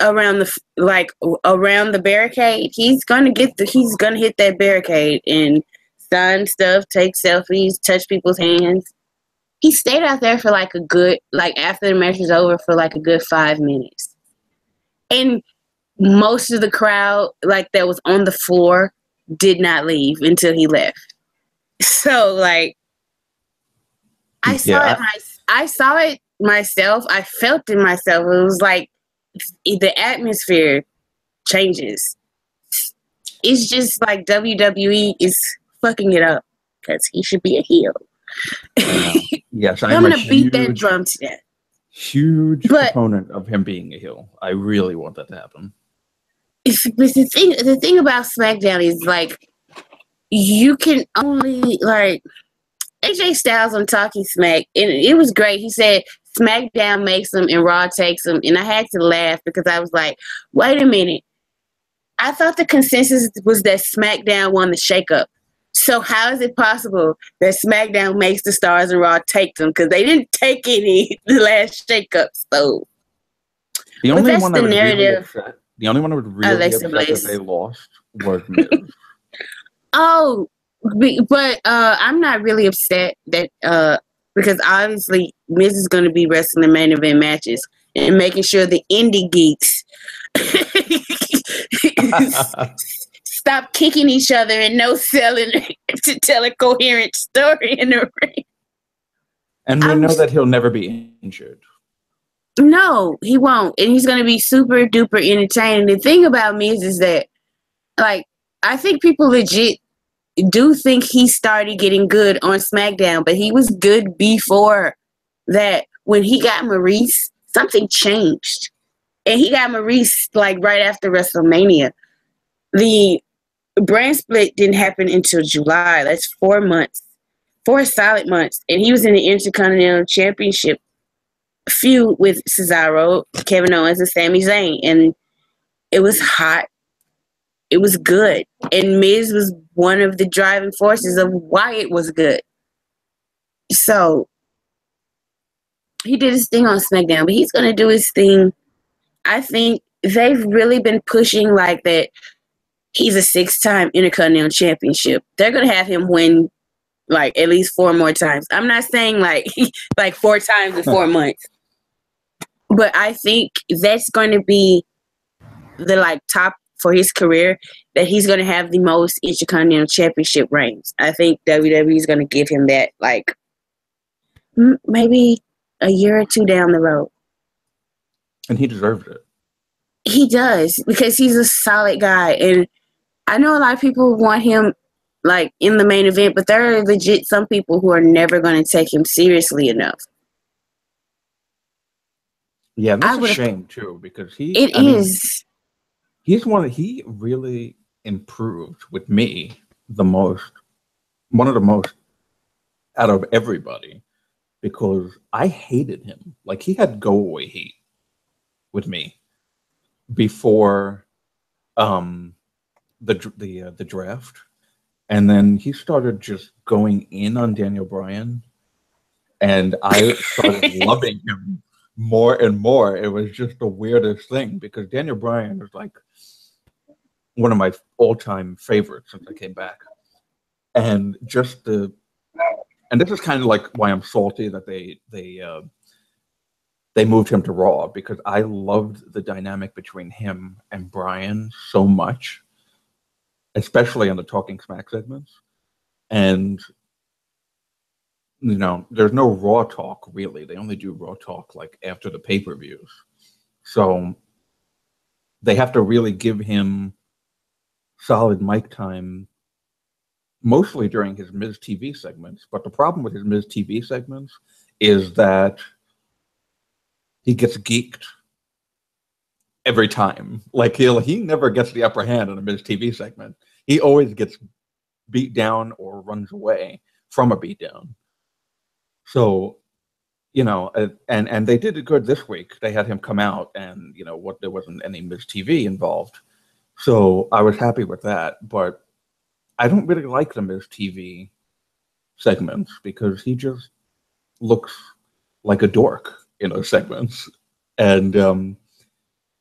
around the barricade. He's gonna hit that barricade and sign stuff, take selfies, touch people's hands. He stayed out there for after the match was over for like a good 5 minutes. And most of the crowd that was on the floor did not leave until he left. So I saw it myself. I felt it myself. It was like the atmosphere changes. It's just like WWE is fucking it up because he should be a heel. Yes, I'm gonna beat that drum to death. Huge proponent of him being a heel. I really want that to happen. The thing about SmackDown is you can only AJ Styles on Talking Smack, and it was great. He said SmackDown makes them and Raw takes them, and I had to laugh because I was like, wait a minute. I thought the consensus was that SmackDown won the shakeup. So how is it possible that SmackDown makes the stars and Raw take them? Because they didn't take any the last shakeup. So the only one that would really upset that they lost was Miz. Oh, but I'm not really upset that because obviously Miz is going to be wrestling main event matches and making sure the indie geeks stop kicking each other and no selling to tell a coherent story in the ring. And we know that he'll never be injured. No, he won't. And he's going to be super duper entertaining. The thing about Miz is that, I think people legit do think he started getting good on SmackDown, but he was good before that. When he got Maurice, something changed. And he got Maurice right after WrestleMania. The brand split didn't happen until July. That's 4 months. 4 solid months. And he was in the Intercontinental Championship feud with Cesaro, Kevin Owens, and Sami Zayn. And It was hot. It was good. And Miz was one of the driving forces of why it was good. So he did his thing on SmackDown, but he's going to do his thing. I think they've really been pushing like that he's a 6-time Intercontinental Championship. They're going to have him win like at least 4 more times. I'm not saying like 4 times in 4 months. But I think that's going to be the like top for his career, that he's going to have the most Intercontinental Championship reigns. I think WWE is going to give him that like maybe a year or 2 down the road. And he deserved it. He does, because he's a solid guy. And I know a lot of people want him like in the main event, but there are legit some people who are never going to take him seriously enough. Yeah, that's a shame too, because he really improved with me one of the most out of everybody, because I hated him. Like, he had go away hate with me before the draft, and then he started just going in on Daniel Bryan, and I started loving him more and more. It was just the weirdest thing, because Daniel Bryan is like one of my all-time favorites since I came back, and this is kind of like why I'm salty that they moved him to Raw, because I loved the dynamic between him and Bryan so much, especially on the Talking Smack segments. And, you know, there's no Raw talk, really. They only do Raw talk, like, after the pay-per-views. So they have to really give him solid mic time, mostly during his Miz TV segments. But the problem with his Miz TV segments is that he gets geeked every time. Like, he never gets the upper hand in a Miz TV segment. He always gets beat down or runs away from a beatdown. So, you know, and they did it good this week. They had him come out, and, you know, there wasn't any Miz TV involved. So I was happy with that. But I don't really like the Miz TV segments, because he just looks like a dork in those segments. And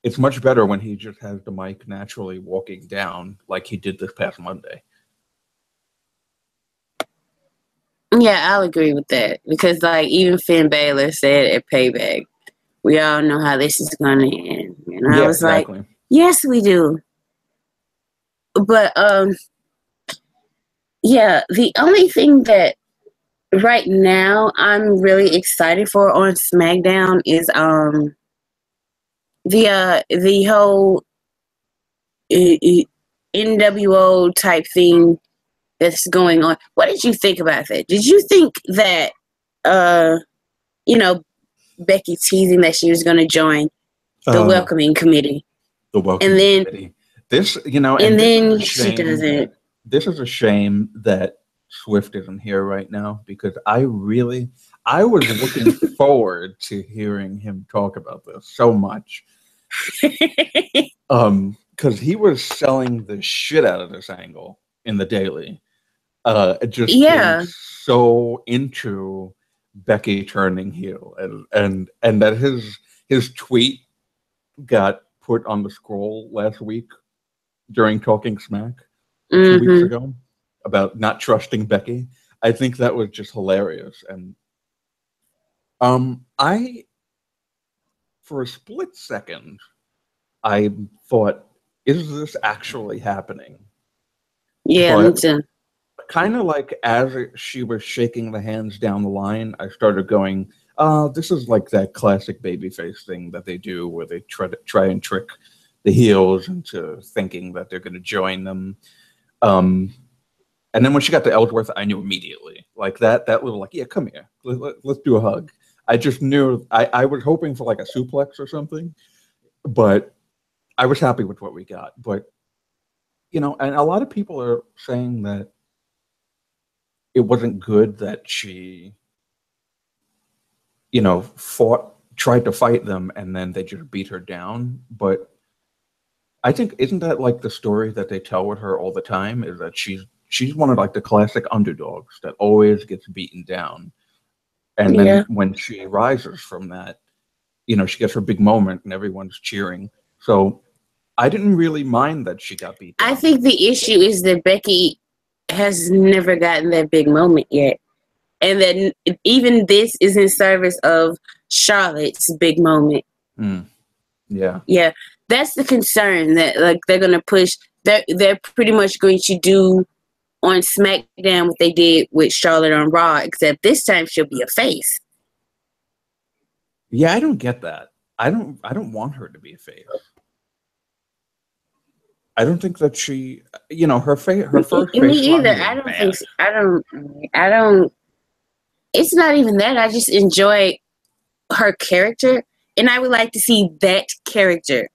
it's much better when he just has the mic naturally walking down, like he did this past Monday. Yeah, I'll agree with that, because like even Finn Balor said at Payback, we all know how this is going to end. And I was exactly. Like, yes, we do. But yeah, the only thing that right now I'm really excited for on SmackDown is the whole NWO type thing that's going on. What did you think about that? Did you think that you know, Becky teasing that she was going to join the welcoming committee? The welcoming committee. This, you know, and then she doesn't. This is a shame that Swift isn't here right now, because I was looking forward to hearing him talk about this so much. Because he was selling the shit out of this angle in the Daily. Just being so into Becky turning heel, and that his tweet got put on the scroll last week during Talking Smack 2 weeks ago about not trusting Becky. I think that was just hilarious. And I, for a split second, I thought, is this actually happening? Yeah, me too. Kind of like as she was shaking the hands down the line, I started going, this is like that classic babyface thing that they do, where they try and trick the heels into thinking that they're going to join them. And then when she got to Ellsworth, I knew immediately. Like that little, like, yeah, come here. Let's do a hug. I just knew. I was hoping for like a suplex or something, but I was happy with what we got. But, you know, and a lot of people are saying that it wasn't good that she, you know, tried to fight them, and then they just beat her down. But I think isn't that like the story that they tell with her all the time? Is that she's one of like the classic underdogs that always gets beaten down, and Yeah. then when she rises from that, she gets her big moment and everyone's cheering. So I didn't really mind that she got beat I down. think the issue is that Becky has never gotten that big moment yet. And that even this is in service of Charlotte's big moment. Mm, yeah. Yeah. That's the concern that like they're gonna push they're pretty much going to do on SmackDown what they did with Charlotte on Raw, except this time she'll be a face. Yeah, I don't get that. I don't want her to be a face. I don't think that she, her first Me face run either. was I don't think bad. so. I don't it's not even that. I just enjoy her character and I would like to see that character,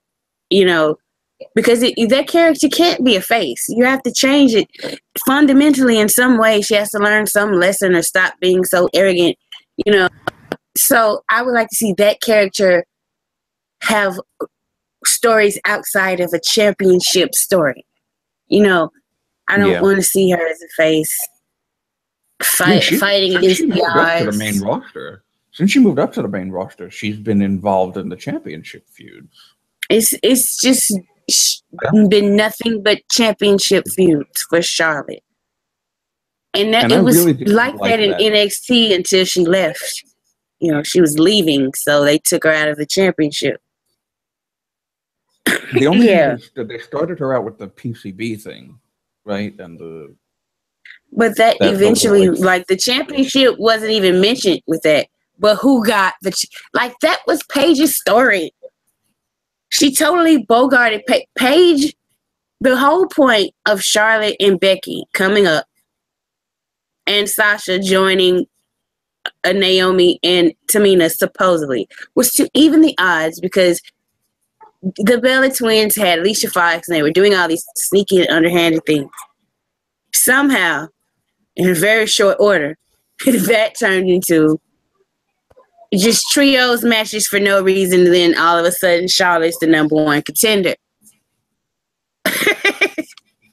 because that character can't be a face. You have to change it fundamentally in some way. She has to learn some lesson or stop being so arrogant, you know. So I would like to see that character have stories outside of a championship story. I don't Yeah. want to see her as a face I mean, fighting since against she the moved up to the main odds. roster, since she moved up to the main roster, she's been involved in the championship feuds. It's just been nothing but championship feuds for Charlotte. And And I it was really do like like that in that. NXT until she left. She was leaving, so they took her out of the championship. The only thing Yeah, is that they started her out with the PCB thing, right? And but that the little eventually, like, like the championship wasn't even mentioned with that. But who got like that was Paige's story. She totally bogarted Paige. The whole point of Charlotte and Becky coming up and Sasha joining Naomi and Tamina supposedly was to even the odds because the Bella twins had Alicia Fox and they were doing all these sneaky and underhanded things. Somehow, in a very short order, that turned into just trios matches for no reason. And then all of a sudden, Charlotte's the number one contender.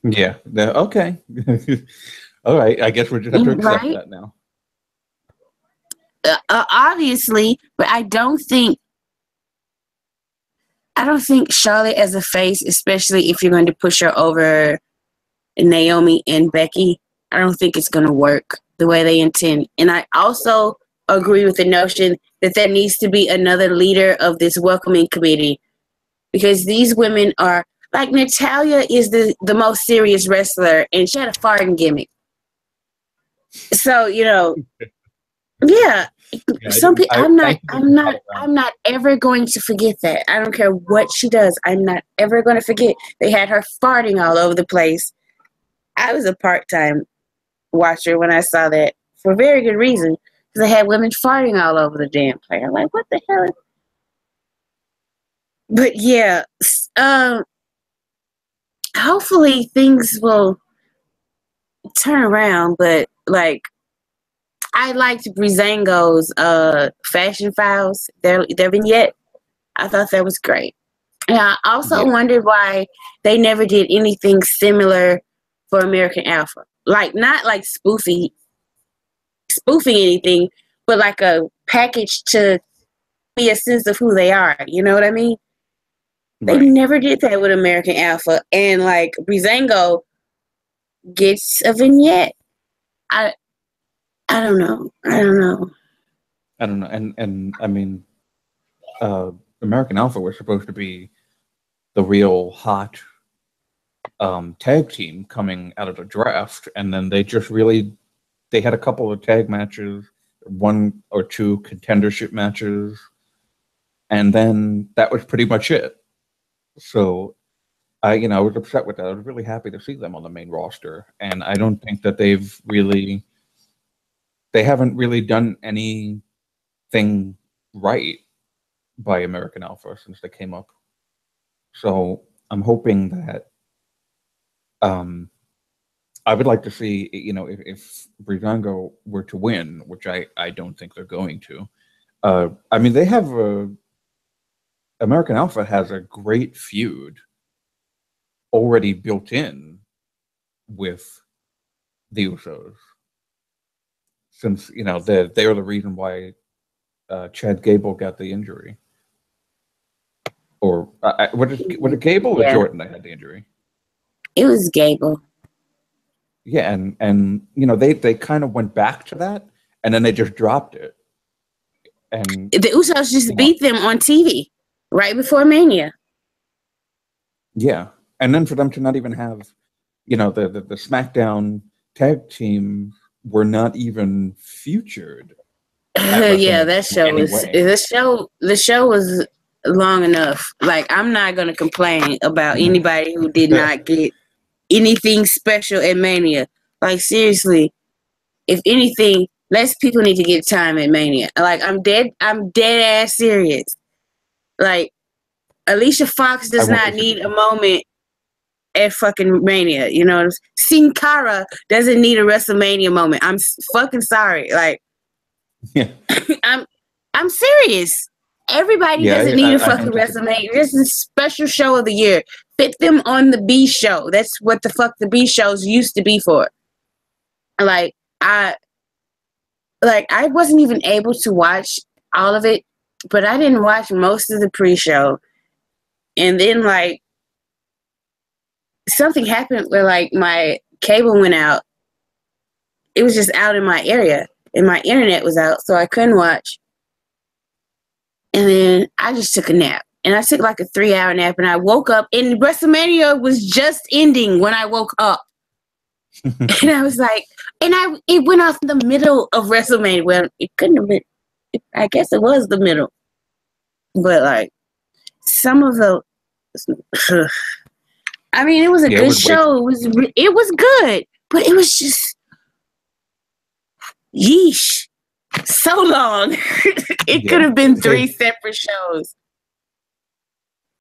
yeah, okay. All right, I guess we just have to accept Right? that now. Obviously, but I don't think Charlotte as a face, especially if you're going to push her over Naomi and Becky, I don't think it's going to work the way they intend. And I also agree with the notion that there needs to be another leader of this welcoming committee because these women are like Natalia is the most serious wrestler and she had a farting gimmick. So, yeah. Yeah, Some people thank you for the I'm not ever going to forget that. I don't care what she does. I'm not ever going to forget. They had her farting all over the place. I was a part-time watcher when I saw that for very good reason because they had women farting all over the damn place. I'm like, what the hell? But yeah, hopefully things will turn around. But like, I liked Breezango's Fashion Files, their vignette. I thought that was great. And I also yeah. wondered why they never did anything similar for American Alpha. Like not like spoofing anything, but like a package to be a sense of who they are. You know what I mean? They Right. never did that with American Alpha. And like Breezango gets a vignette. I I don't know. I don't know. I don't know, and I mean, American Alpha was supposed to be the real hot tag team coming out of the draft, and then they had a couple of tag matches, one or two contendership matches, and then that was pretty much it. So I was upset with that. I was really happy to see them on the main roster, and I don't think that they haven't really done anything right by American Alpha since they came up. So I'm hoping that I would like to see, if Breezango were to win, which I don't think they're going to. I mean, American Alpha has a great feud already built in with the Usos, since they're the reason why Chad Gable got the injury, or was it Gable or Jordan that had the injury? It was Gable. Yeah, and they kind of went back to that, and then they just dropped it. And the Usos just beat them on TV right before Mania. Yeah, and then for them to not even have, the SmackDown tag team were not even featured. Yeah, that show was the show was long enough. Like, I'm not gonna complain about anybody who did not get anything special at Mania. Like, seriously, if anything, less people need to get time at Mania. Like, I'm dead ass serious. Like, Alicia Fox does not need a moment at fucking Mania. Sin Cara doesn't need a WrestleMania moment. I'm fucking sorry. Like, yeah. I'm serious. Everybody doesn't need a fucking WrestleMania. This is a special show of the year. Fit them on the B show. That's what the fuck the B shows used to be for. Like, I wasn't even able to watch all of it, but I didn't watch most of the pre-show. And then, like, something happened where, like, my cable went out. It was just out in my area, and my internet was out, so I couldn't watch. And then I just took a nap. And I took like a 3-hour nap, and I woke up, and WrestleMania was just ending when I woke up. And I was like, it went off in the middle of WrestleMania. Well, it couldn't have been. I guess it was the middle. But, like, some of the, I mean, it was a good show. It was good, but it was just, yeesh, so long. It could have been 3 separate shows.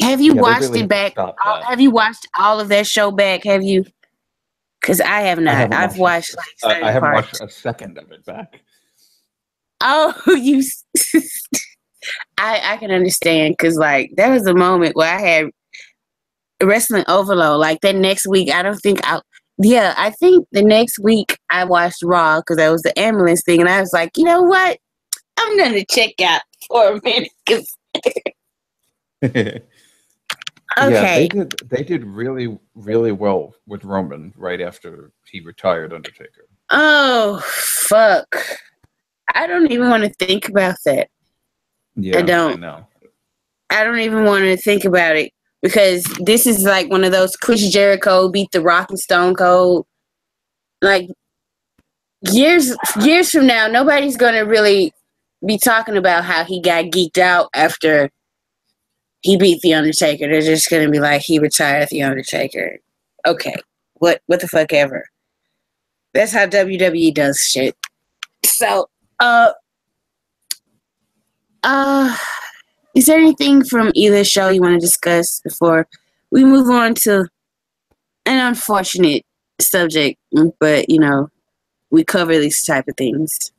Have you watched it back? Have you watched all of that show back? Have you? Because I have not. I've watched like certain I haven't parts. watched a second of it back. Oh, you. I can understand, because, like, there was a moment where I had wrestling overload. Like, that next week, I think the next week I watched Raw, because that was the ambulance thing, and I was like, you know what? I'm gonna check out for a minute. Okay. Yeah, they did really, really well with Roman right after he retired Undertaker. Oh, fuck. I don't even want to think about that. Yeah, I don't. I know. I don't even want to think about it, because this is like one of those Chris Jericho beat The Rock and Stone Cold. Like, years from now, nobody's going to really be talking about how he got geeked out after he beat The Undertaker. They're just going to be like, he retired The Undertaker. Okay. What the fuck ever. That's how WWE does shit. So, is there anything from either show you want to discuss before we move on to an unfortunate subject, but, we cover these type of things?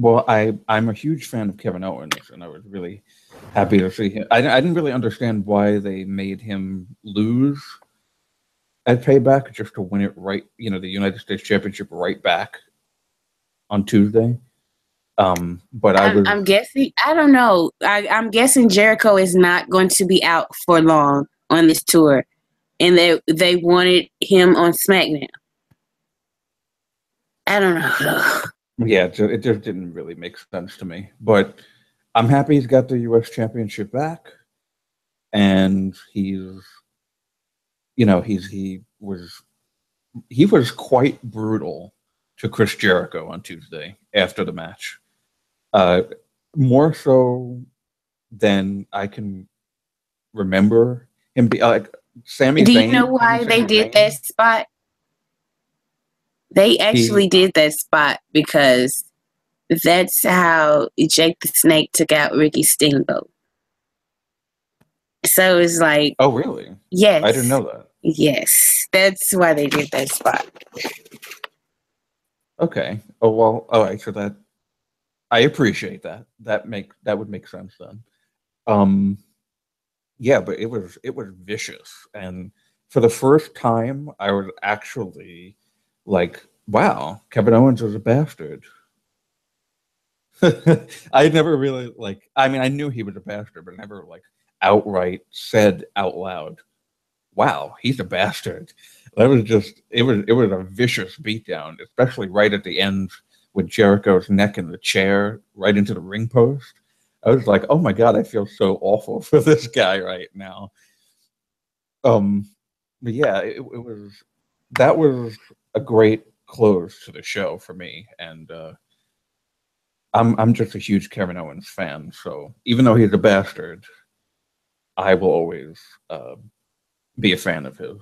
Well, I'm a huge fan of Kevin Owens, and I was really happy to see him. I didn't really understand why they made him lose at Payback just to win it right, the United States Championship right back on Tuesday. But I'm guessing, I don't know. I'm guessing Jericho is not going to be out for long on this tour, and they wanted him on SmackDown. I don't know. Yeah, it just didn't really make sense to me. But I'm happy he's got the U.S. Championship back, and he was quite brutal to Chris Jericho on Tuesday after the match. More so than I can remember him be like Sami Zayn. Do you know why they did that spot? They actually did that spot because that's how Jake the Snake took out Ricky Steamboat. So it's like, oh really? Yes, I didn't know that. Yes, that's why they did that spot. Okay. Oh well. All right. So that I appreciate that. That would make sense then. Yeah, but it was vicious, and for the first time, I was actually like, "Wow, Kevin Owens is a bastard." I never really like. I mean, I knew he was a bastard, but never like outright said out loud, "Wow, he's a bastard." That was just it was a vicious beatdown, especially right at the end with Jericho's neck in the chair right into the ring post. I was like, "Oh my god, I feel so awful for this guy right now." Um, but yeah, it was that was a great close to the show for me, and I'm just a huge Kevin Owens fan. So even though he's a bastard, I will always be a fan of his.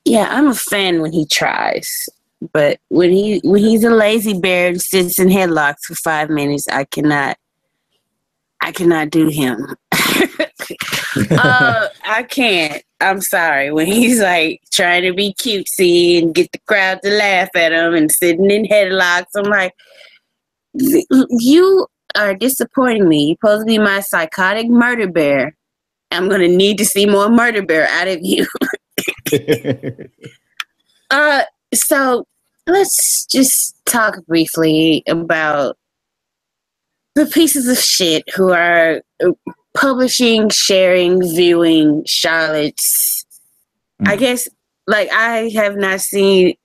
Yeah, I'm a fan when he tries, but when he's a lazy bear and sits in headlocks for 5 minutes, I cannot do him. I can't. I'm sorry. When he's like trying to be cutesy and get the crowd to laugh at him and sitting in headlocks, I'm like, you are disappointing me. You're supposed to be my psychotic murder bear. I'm gonna need to see more murder bear out of you. So let's just talk briefly about the pieces of shit who are publishing, sharing, viewing Charlotte's. I guess, like, I have not seen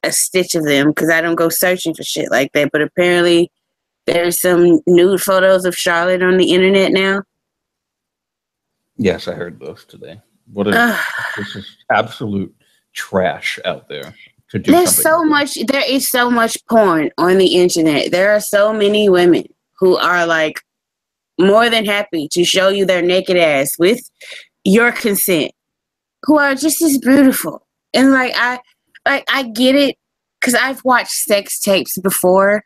a stitch of them because I don't go searching for shit like that. But apparently, there's some nude photos of Charlotte on the internet now. Yes, I heard those today. This is absolute trash out there to do There's something so like much. There is so much porn on the internet. There are so many women who are like more than happy to show you their naked ass with your consent, who are just as beautiful. And I get it because I've watched sex tapes before.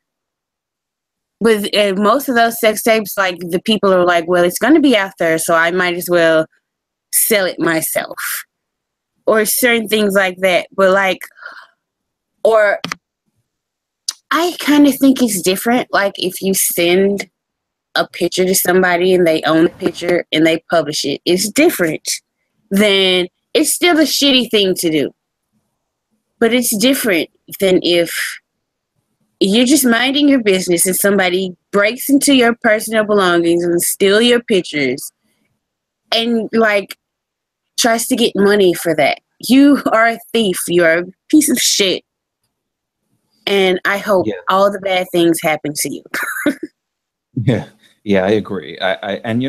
But most of those sex tapes, like, the people are like, well, it's going to be out there, so I might as well sell it myself, or certain things like that. But like, or I kind of think it's different. Like, if you send a picture to somebody and they own the picture and they publish it, it's different than, it's still a shitty thing to do, but it's different than if you're just minding your business and somebody breaks into your personal belongings and steal your pictures and like tries to get money for that. You are a thief. You're a piece of shit. And I hope all the bad things happen to you. Yeah, yeah, I agree. And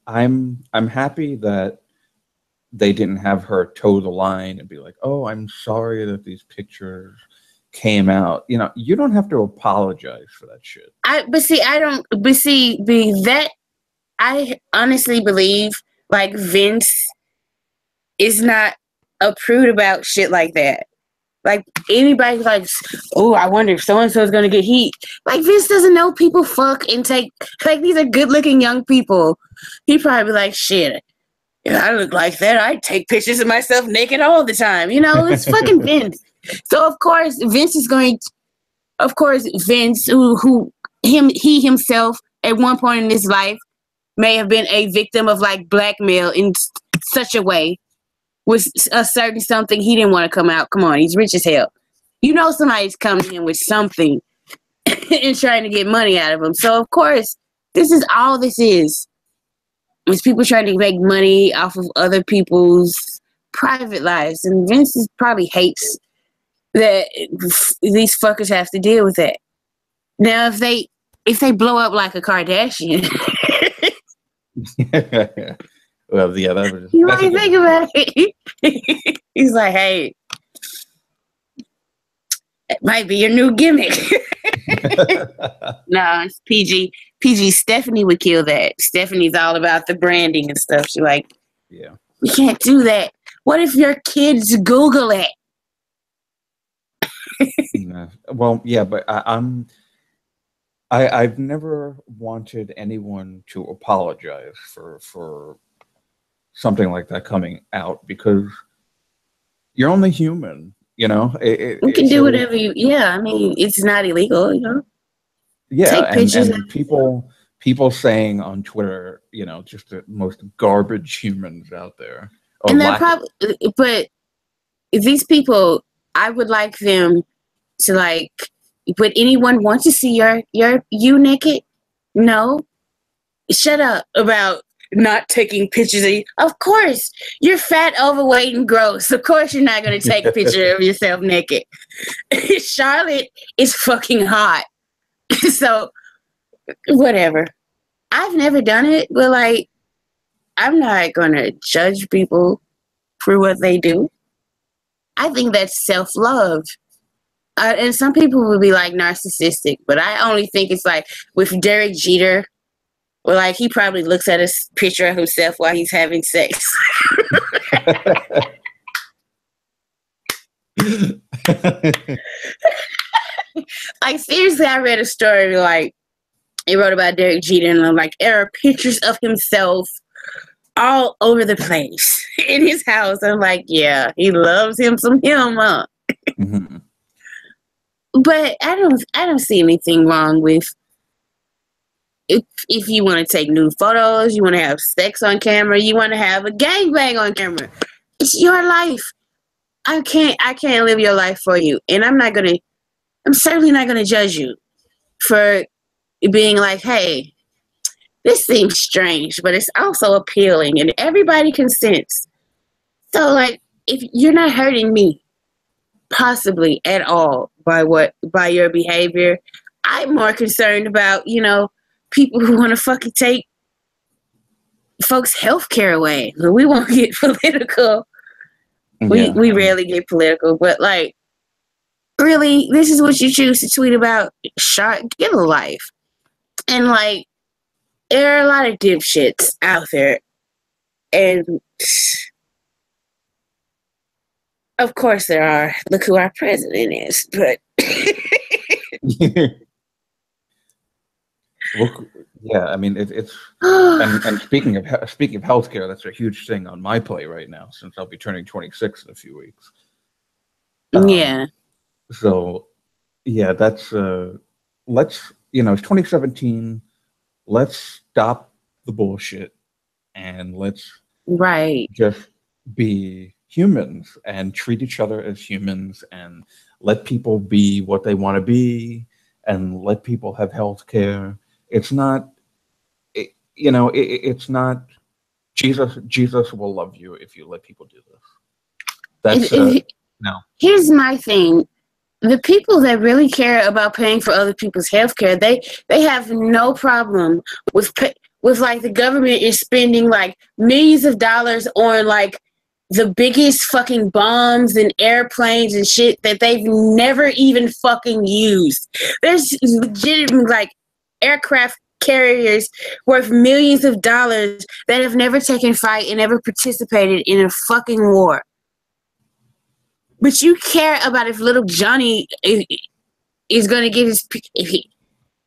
I'm happy that they didn't have her toe the line and be like, "Oh, I'm sorry that these pictures came out." You don't have to apologize for that shit. I honestly believe like Vince is not a prude about shit like that. Like, anybody's like, oh, I wonder if so-and-so is going to get heat. Like, Vince doesn't know people fuck and take, like, these are good-looking young people. He'd probably be like, shit, if I look like that, I'd take pictures of myself naked all the time. It's fucking Vince. So, of course, Vince, he himself, at one point in his life, may have been a victim of, like, blackmail in such a way, with a certain something he didn't want to come out. Come on, he's rich as hell. Somebody's coming to him with something and trying to get money out of him. So, of course, this is all this is. It's people trying to make money off of other people's private lives. And Vince probably hates that these fuckers have to deal with that. Now, if they blow up like a Kardashian... Well, yeah, that was. You might think about it. He's like, hey, it might be your new gimmick. No, it's PG. PG. Stephanie would kill that. Stephanie's all about the branding and stuff. She's like, yeah, we can't do that. What if your kids Google it? Well, yeah, but I've never wanted anyone to apologize for something like that coming out, because you're only human, You can do whatever you. Yeah, I mean, it's not illegal, Yeah, Take pictures. and people people saying on Twitter, you know, just the most garbage humans out there. And they're probably, but these people, I would like them to like. Would anyone want to see you naked? No. Shut up about not taking pictures of you. Of course, you're fat, overweight, and gross. Of course, you're not going to take a picture of yourself naked. Charlotte is fucking hot. So, whatever. I've never done it, but like, I'm not going to judge people for what they do. I think that's self-love. And some people would be like narcissistic, but I only think it's like with Derek Jeter, well, like he probably looks at a picture of himself while he's having sex. Like seriously, I read a story like he wrote about Derek Jeter, and like there are pictures of himself all over the place in his house. I'm like, yeah, he loves him some him, huh? Mm-hmm. But I don't see anything wrong with if you want to take nude photos, you want to have sex on camera, you want to have a gangbang on camera. It's your life. I can't live your life for you, and I'm certainly not gonna judge you for being like, hey, this seems strange, but it's also appealing, and everybody consents. So like, if you're not hurting me, possibly at all by your behavior, I'm more concerned about, you know, people who want to fucking take folks' health care away. We won't get political. Yeah. We rarely get political, but like, really, this is what you choose to tweet about? Get a life. And like, there are a lot of dipshits out there, and of course there are. Look who our president is. But well, yeah, I mean it's and speaking of healthcare, that's a huge thing on my plate right now since I'll be turning 26 in a few weeks. Yeah. So yeah, that's let's, you know, it's 2017. Let's stop the bullshit and let's just be humans and treat each other as humans and let people be what they want to be and let people have health care. It's not, it's not Jesus will love you if you let people do this. That's no. Here's my thing. The people that really care about paying for other people's health care, they have no problem with like the government is spending like millions of dollars on like the biggest fucking bombs and airplanes and shit that they've never even fucking used. There's legitimate like aircraft carriers worth millions of dollars that have never taken fight and never participated in a fucking war. But you care about if little Johnny is going to get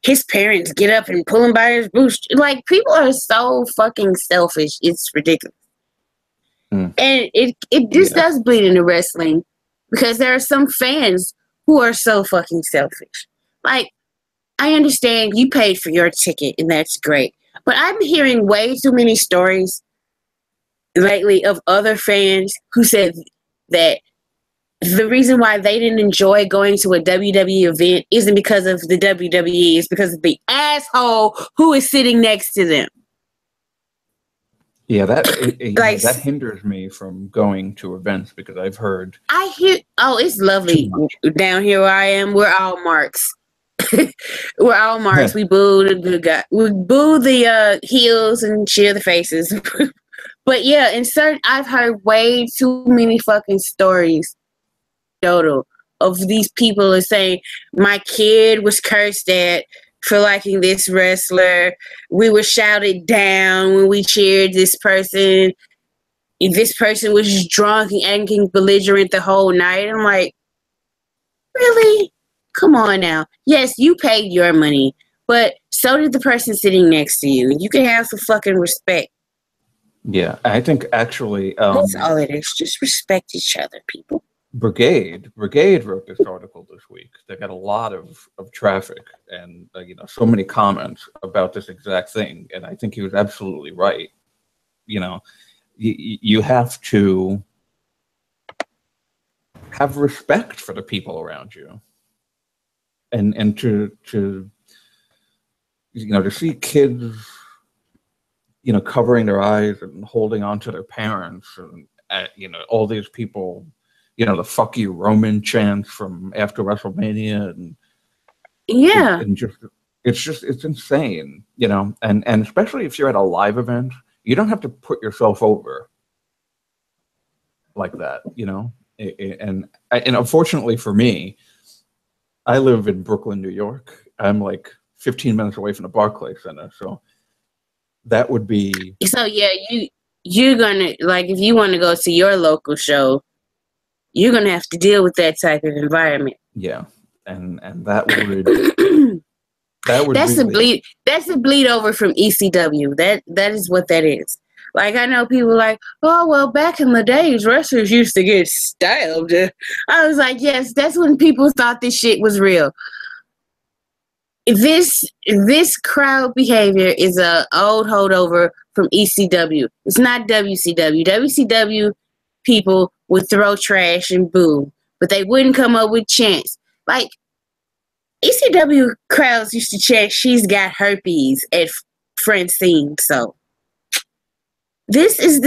his parents get up and pull him by his boots. Like, people are so fucking selfish. It's ridiculous. And it just does bleed into wrestling because there are some fans who are so fucking selfish. Like, I understand you paid for your ticket and that's great. But I'm hearing way too many stories lately of other fans who said that the reason why they didn't enjoy going to a WWE event isn't because of the WWE, it's because of the asshole who is sitting next to them. Yeah, that hinders me from going to events because I've heard. It's lovely down here where I am. We're all marks. We're all marks. We boo the good guy. We boo the heels and cheer the faces. But yeah, I've heard way too many fucking stories of these people are saying my kid was cursed at for liking this wrestler. We were shouted down when we cheered this person. This person was just drunk and acting belligerent the whole night. I'm like, really? Come on now. Yes, you paid your money, but so did the person sitting next to you. You can have some fucking respect. Yeah, I think actually that's all it is. Just respect each other, people. Brigade wrote this article this week. They got a lot of traffic and so many comments about this exact thing. And I think he was absolutely right. You have to have respect for the people around you, and to see kids covering their eyes and holding on to their parents, and all these people, the "fuck you Roman" chants from after WrestleMania, and yeah, and it's insane, and especially if you're at a live event, you don't have to put yourself over like that, and unfortunately for me, I live in Brooklyn, New York. I'm like 15 minutes away from the Barclays Center, so that would be. So yeah, you're gonna, like, if you want to go to your local show, you're gonna have to deal with that type of environment. Yeah, and that would that's really... a bleed over from ECW. That is what that is. Like, I know people like, oh well, back in the days, wrestlers used to get stabbed. I was like, yes, that's when people thought this shit was real. This crowd behavior is a old holdover from ECW. It's not WCW. WCW people would throw trash and boo, but they wouldn't come up with chants. Like, ECW crowds used to chant, "She's got herpes" at Francine. So this is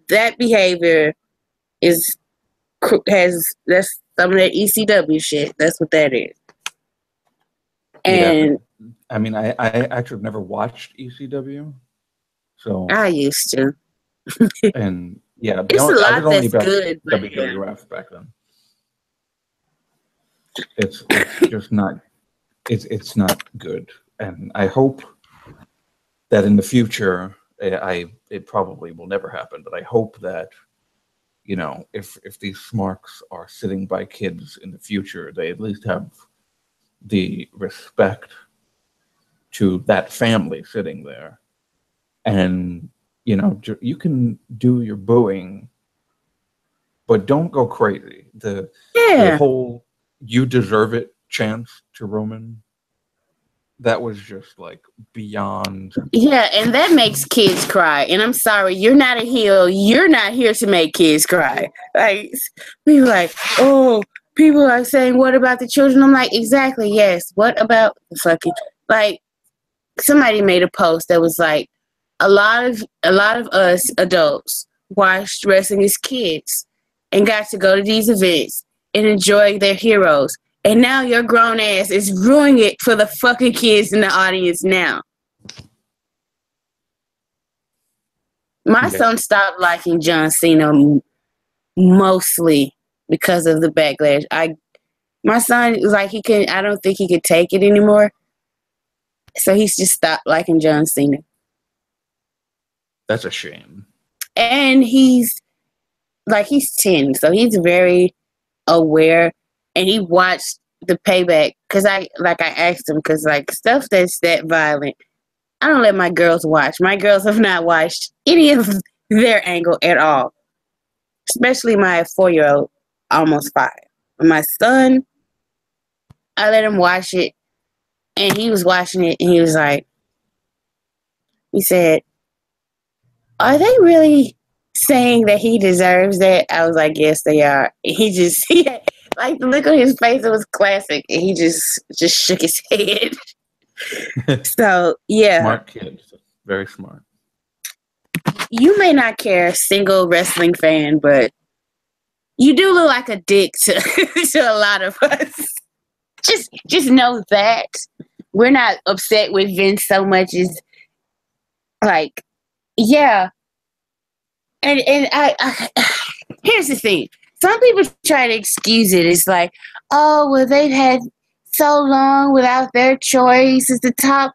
that behavior that's some of that ECW shit. That's what that is. And yeah, I mean, I actually never watched ECW, so I used to. And yeah, It's a lot that's good. WWF back then. It's just not. It's not good, and I hope that in the future, it probably will never happen. But I hope that if these smarks are sitting by kids in the future, they at least have the respect to that family sitting there, and you can do your booing, but don't go crazy. The whole "you deserve it" chant to Roman, that was just like beyond. Yeah, and that makes kids cry. And I'm sorry, you're not a heel. You're not here to make kids cry. Like, people like, oh, people are saying, what about the children? I'm like, exactly, yes. What about the fucking, like, somebody made a post that was like, a lot of us adults watched wrestling as kids and got to go to these events and enjoy their heroes. And now your grown ass is ruining it for the fucking kids in the audience now. My son stopped liking John Cena mostly because of the backlash. My son was like, I don't think he could take it anymore. So he's just stopped liking John Cena. That's a shame. And he's 10, so he's very aware, and he watched the Payback because I asked him, because like stuff that's that violent, I don't let my girls watch. My girls have not watched any of their angle at all, especially my 4-year-old, almost 5. My son, I let him watch it, and he was watching it, and he was like, he said, "Are they really saying that he deserves that?" I was like, "Yes, they are." He had, like, the look on his face, it was classic, and he just shook his head. So yeah, smart kid, very smart. You may not care, single wrestling fan, but you do look like a dick to to a lot of us. Just know that we're not upset with Vince so much as, like, yeah. And I here's the thing. Some people try to excuse it. It's like, oh, well, they've had so long without their choice as the top.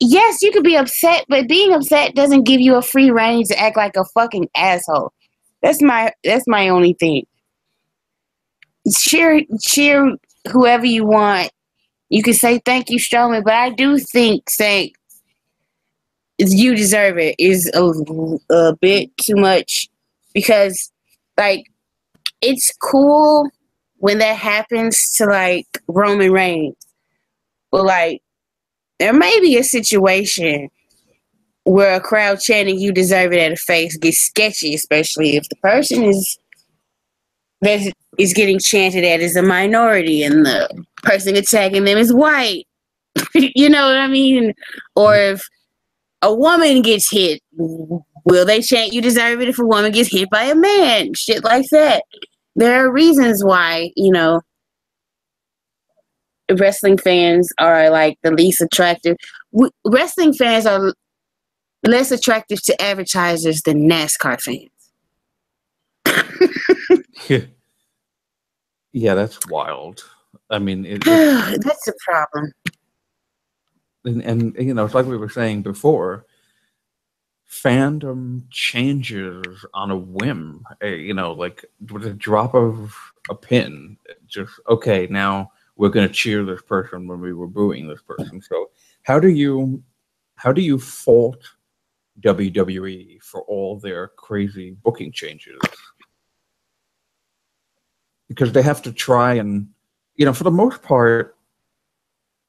Yes, you could be upset, but being upset doesn't give you a free rein to act like a fucking asshole. That's my only thing. Cheer whoever you want. You can say thank you, Strowman, but I do think saying you deserve it is a bit too much, because like it's cool when that happens to like Roman Reigns, but like there may be a situation where a crowd chanting "you deserve it" at a face gets sketchy, especially if the person that is getting chanted at is a minority and the person attacking them is white. You know what I mean? Or if a woman gets hit, will they chant "you deserve it" if a woman gets hit by a man? Shit like that. There are reasons why, wrestling fans are like the least attractive. Wrestling fans are less attractive to advertisers than NASCAR fans. Yeah, that's wild. I mean, that's a problem. And it's like we were saying before, fandom changes on a whim. Like with a drop of a pin. Just okay, now we're going to cheer this person when we were booing this person. So how do you fault WWE for all their crazy booking changes? Because they have to try and, for the most part,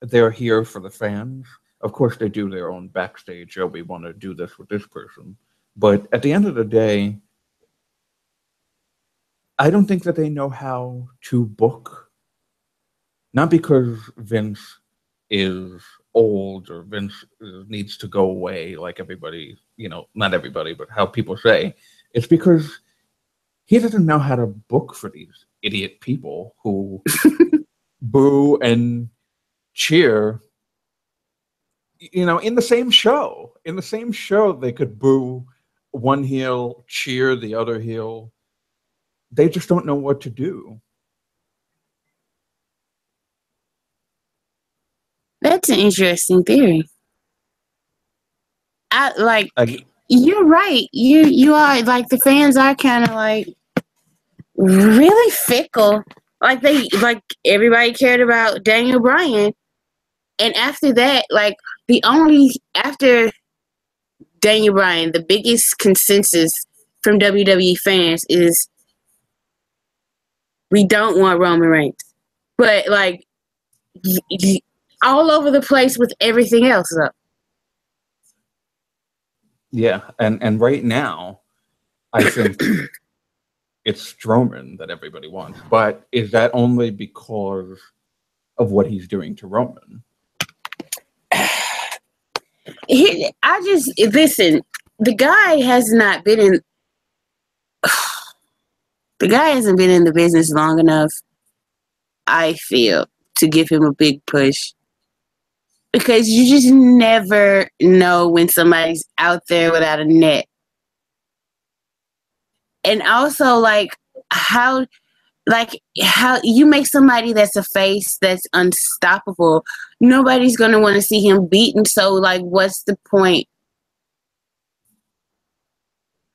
they're here for the fans. Of course, they do their own backstage. Oh, we want to do this with this person. But at the end of the day, I don't think that they know how to book. Not because Vince is old or Vince needs to go away like everybody, not everybody, but how people say. It's because he doesn't know how to book for these idiot people who boo and cheer. In the same show. In the same show, they could boo one heel, cheer the other heel. They just don't know what to do. That's an interesting theory. You're right. You are like, the fans are kind of like really fickle. Like everybody cared about Daniel Bryan, and after that, like after Daniel Bryan, the biggest consensus from WWE fans is we don't want Roman Reigns. But like all over the place with everything else up. Yeah, and right now, I think it's Strowman that everybody wants. But is that only because of what he's doing to Roman? Listen, the guy has not been in. The guy hasn't been in the business long enough, I feel, to give him a big push. Because you just never know when somebody's out there without a net. And also, like, how you make somebody that's a face that's unstoppable, nobody's going to want to see him beaten. So, like, what's the point?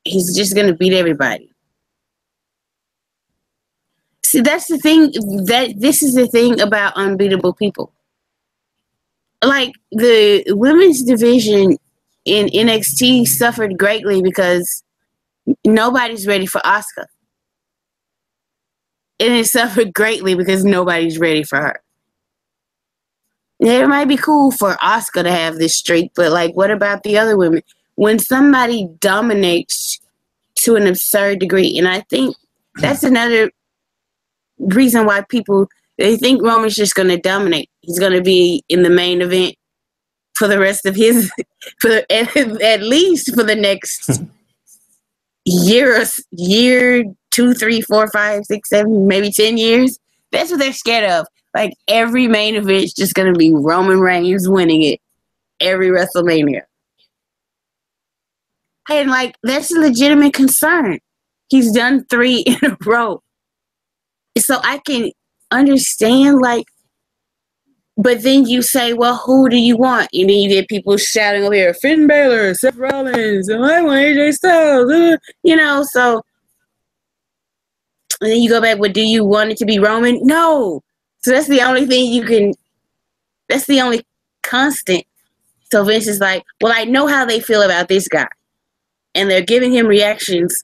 He's just going to beat everybody. See, that's the thing. This is the thing about unbeatable people. Like, the women's division in NXT suffered greatly because nobody's ready for Asuka. And it suffered greatly because nobody's ready for her. Yeah, it might be cool for Asuka to have this streak, but like, what about the other women? When somebody dominates to an absurd degree, and I think that's another reason why they think Roman's just going to dominate. He's going to be in the main event for the rest of at least for the next year, 2, 3, 4, 5, 6, 7, maybe 10 years. That's what they're scared of. Like, every main event's just going to be Roman Reigns winning it every WrestleMania. And like, that's a legitimate concern. He's done 3 in a row. So I can understand, like, but then you say, well, who do you want? And then you get people shouting over here, Finn Balor, Seth Rollins, and I want AJ Styles, so. And then you go back, do you want it to be Roman? No. So that's the only thing that's the only constant. So Vince is like, well, I know how they feel about this guy. And they're giving him reactions.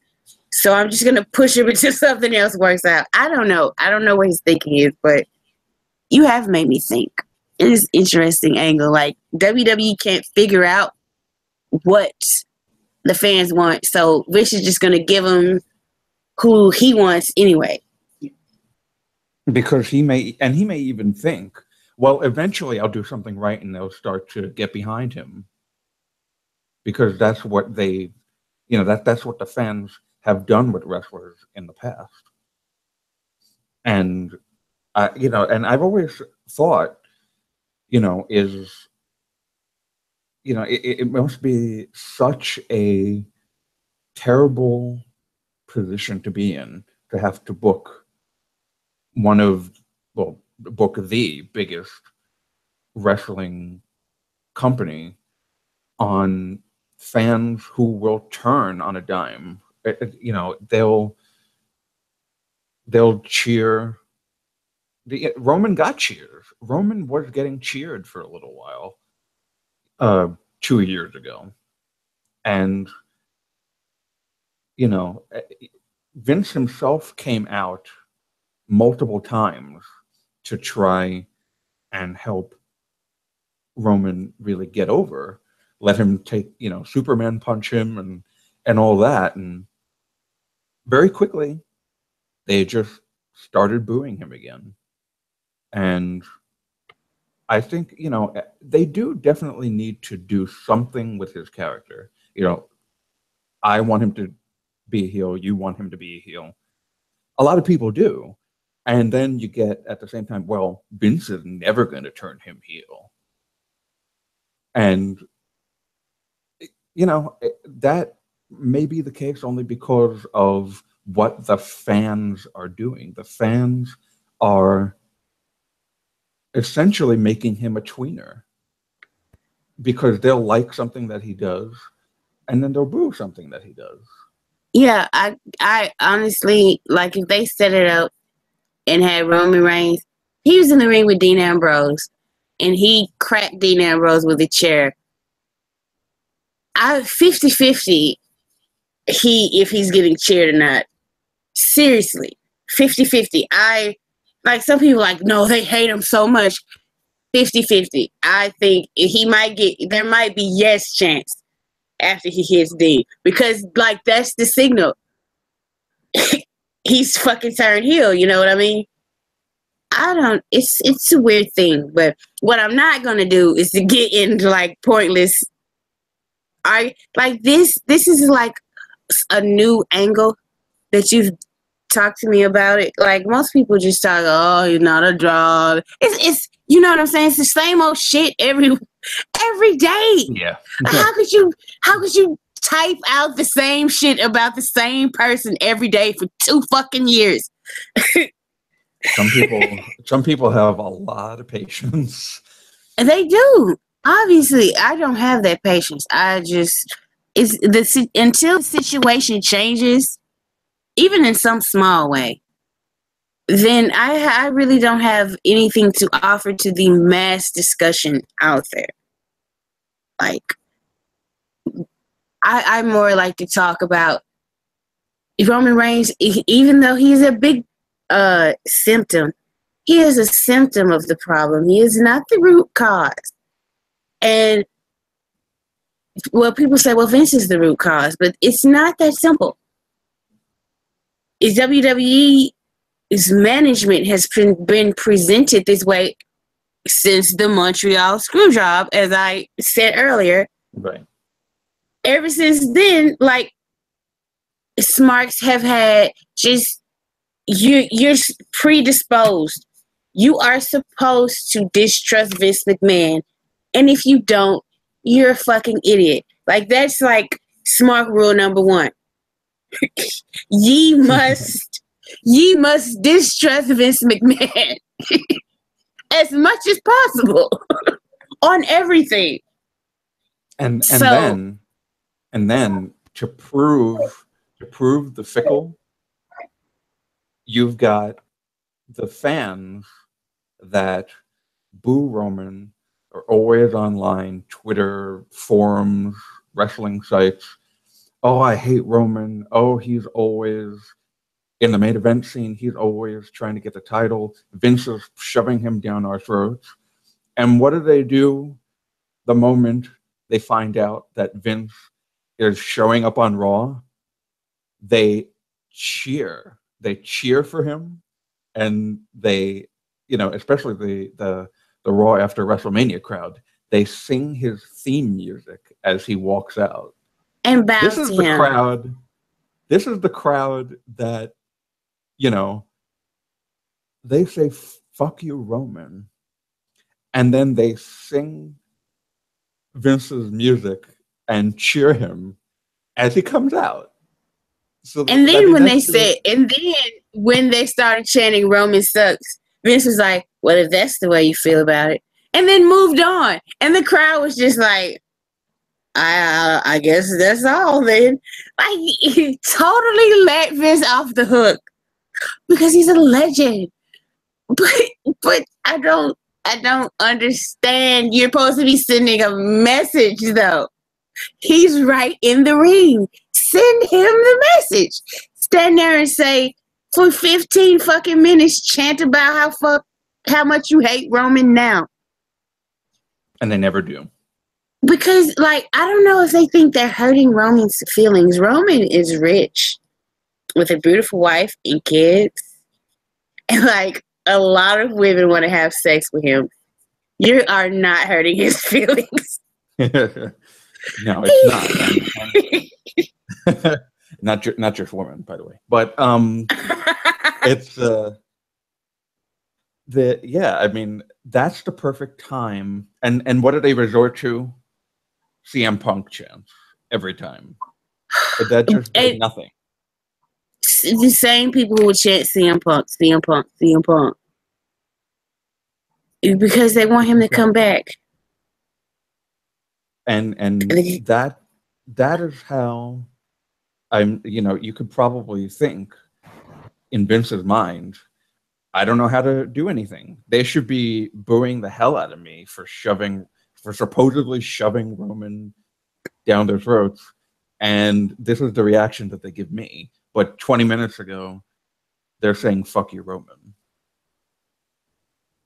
So I'm just going to push him until something else works out. I don't know. I don't know what his thinking is, but you have made me think. It is an interesting angle. Like, WWE can't figure out what the fans want. So Vince is just going to give him who he wants anyway. Because he may even think, well, eventually I'll do something right and they'll start to get behind him. Because that's what they, that's what the fans have done with wrestlers in the past. And, and I've always thought, it must be such a terrible position to be in, to have to book the biggest wrestling company on fans who will turn on a dime. They'll cheer. Roman got cheers. Roman was getting cheered for a little while 2 years ago. And, Vince himself came out multiple times to try and help Roman really get over, let him take, Superman punch him and all that. And very quickly, they just started booing him again. And I think, they do definitely need to do something with his character. I want him to be a heel. You want him to be a heel. A lot of people do. And then you get, at the same time, well, Vince is never going to turn him heel. And, that may be the case only because of what the fans are doing. The fans are essentially making him a tweener because they'll like something that he does and then they'll boo something that he does. Yeah, I honestly, like, if they set it up and had Roman Reigns, he was in the ring with Dean Ambrose and he cracked Dean Ambrose with a chair. 50-50 if he's getting cheered or not. Seriously, 50-50. Like, some people like, no, they hate him so much. 50-50. I think there might be yes chance after he hits Dean, because, like, that's the signal. He's fucking turned heel, you know what I mean? It's a weird thing, but what I'm not gonna do is to get into, like, pointless. This is like a new angle that you've talked to me about it. Like, most people just talk, oh, you're not a draw. It's you know what I'm saying? It's the same old shit every day. Yeah. How could you type out the same shit about the same person every day for 2 fucking years? Some people have a lot of patience. They do. Obviously, I don't have that patience. Until the situation changes, even in some small way, then I really don't have anything to offer to the mass discussion out there. Like, I more like to talk about Roman Reigns, even though he's a big symptom. He is a symptom of the problem. He is not the root cause. And, well, people say, well, Vince is the root cause, but it's not that simple. WWE's management has been presented this way since the Montreal Screwjob, as I said earlier. Right. Ever since then, like, smarks have had just, you're predisposed. You are supposed to distrust Vince McMahon. And if you don't, you're a fucking idiot. Like, that's like smart rule number 1. Ye must distrust Vince McMahon as much as possible on everything. And then to prove the fickle, you've got the fans that boo Roman are always online, Twitter, forums, wrestling sites. Oh, I hate Roman. Oh, he's always in the main event scene. He's always trying to get the title. Vince is shoving him down our throats. And what do? The moment they find out that Vince is showing up on Raw, they cheer. They cheer for him, and they, especially the Raw after WrestleMania crowd, they sing his theme music as he walks out. And bow This is to the him. crowd. This is the crowd that, they say, "Fuck you, Roman," and then they sing Vince's music and cheer him as he comes out. So and then when they started chanting Roman sucks, Vince was like, well, if that's the way you feel about it, and then moved on. And the crowd was just like, I guess that's all then. Like, he totally let Vince off the hook because he's a legend. But I don't understand. You're supposed to be sending a message though. He's right in the ring. Send him the message. Stand there and say for 15 fucking minutes, chant about how much you hate Roman now. And they never do. Because, like, I don't know if they think they're hurting Roman's feelings. Roman is rich with a beautiful wife and kids. And, like, a lot of women want to have sex with him. You are not hurting his feelings. No, it's not. not just women, by the way. But it's I mean, that's the perfect time. And what do they resort to? CM Punk chants every time. But that just does nothing. The same people who would chant CM Punk, CM Punk, CM Punk. Because they want him to come back. And that is how you could probably think in Vince's mind, I don't know how to do anything. They should be booing the hell out of me for supposedly shoving Roman down their throats. And this is the reaction that they give me. But 20 minutes ago, they're saying, fuck you, Roman.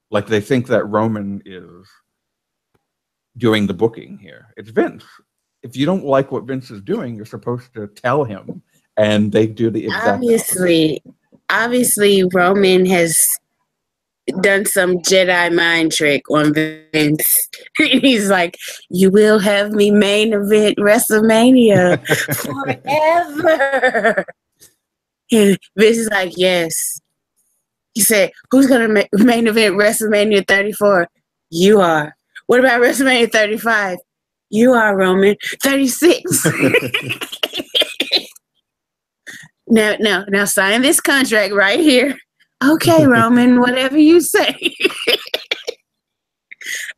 Like they think that Roman is doing the booking here. It's Vince. If you don't like what Vince is doing, you're supposed to tell him. And they do the exact opposite. Obviously, Roman has done some Jedi mind trick on Vince. He's like, you will have me main event WrestleMania forever. And Vince is like, yes. He said, who's going to main event WrestleMania 34? You are. What about WrestleMania 35? You are, Roman. 36. Now sign this contract right here. Okay, Roman, whatever you say.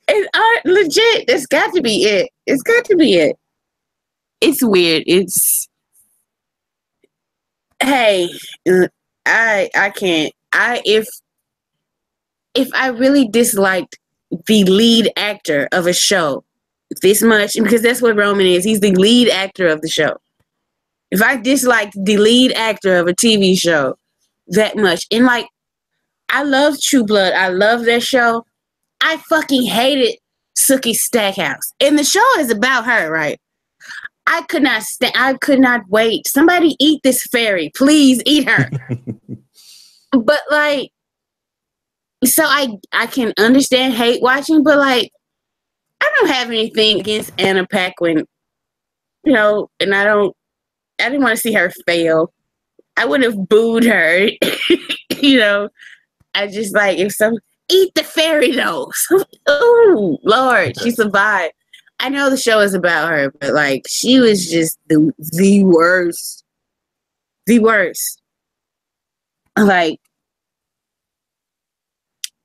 And legit, that's got to be it. It's got to be it. It's weird. Hey, I can't. If I really disliked the lead actor of a show this much, because that's what Roman is. He's the lead actor of the show. If I disliked the lead actor of a TV show that much, and like, I love True Blood. I love that show. I fucking hated Sookie Stackhouse. And the show is about her, right? I could not wait. Somebody eat this fairy. Please eat her. But like, so I can understand hate watching, but like, I don't have anything against Anna Paquin, and I didn't want to see her fail. I would have booed her, I just like, eat the fairy though. Oh Lord, she survived. I know the show is about her, but like, she was just the worst. The worst. Like,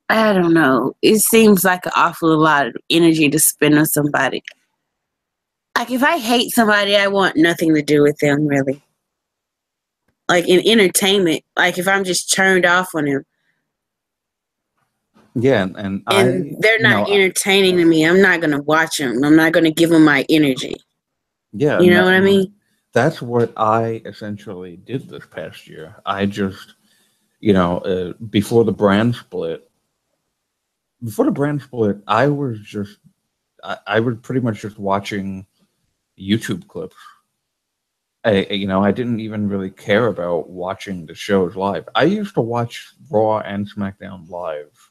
I don't know. It seems like an awful lot of energy to spend on somebody. Like, if I hate somebody, I want nothing to do with them, really. Like, in entertainment, like, if I'm just turned off on him. Yeah, and they're not entertaining to me. I'm not gonna watch them. I'm not gonna give them my energy. Yeah, You know what I mean? That's what I essentially did this past year. I just, before the brand split, I was just, I was pretty much just watching YouTube clips. I didn't even really care about watching the shows live. I used to watch Raw and SmackDown live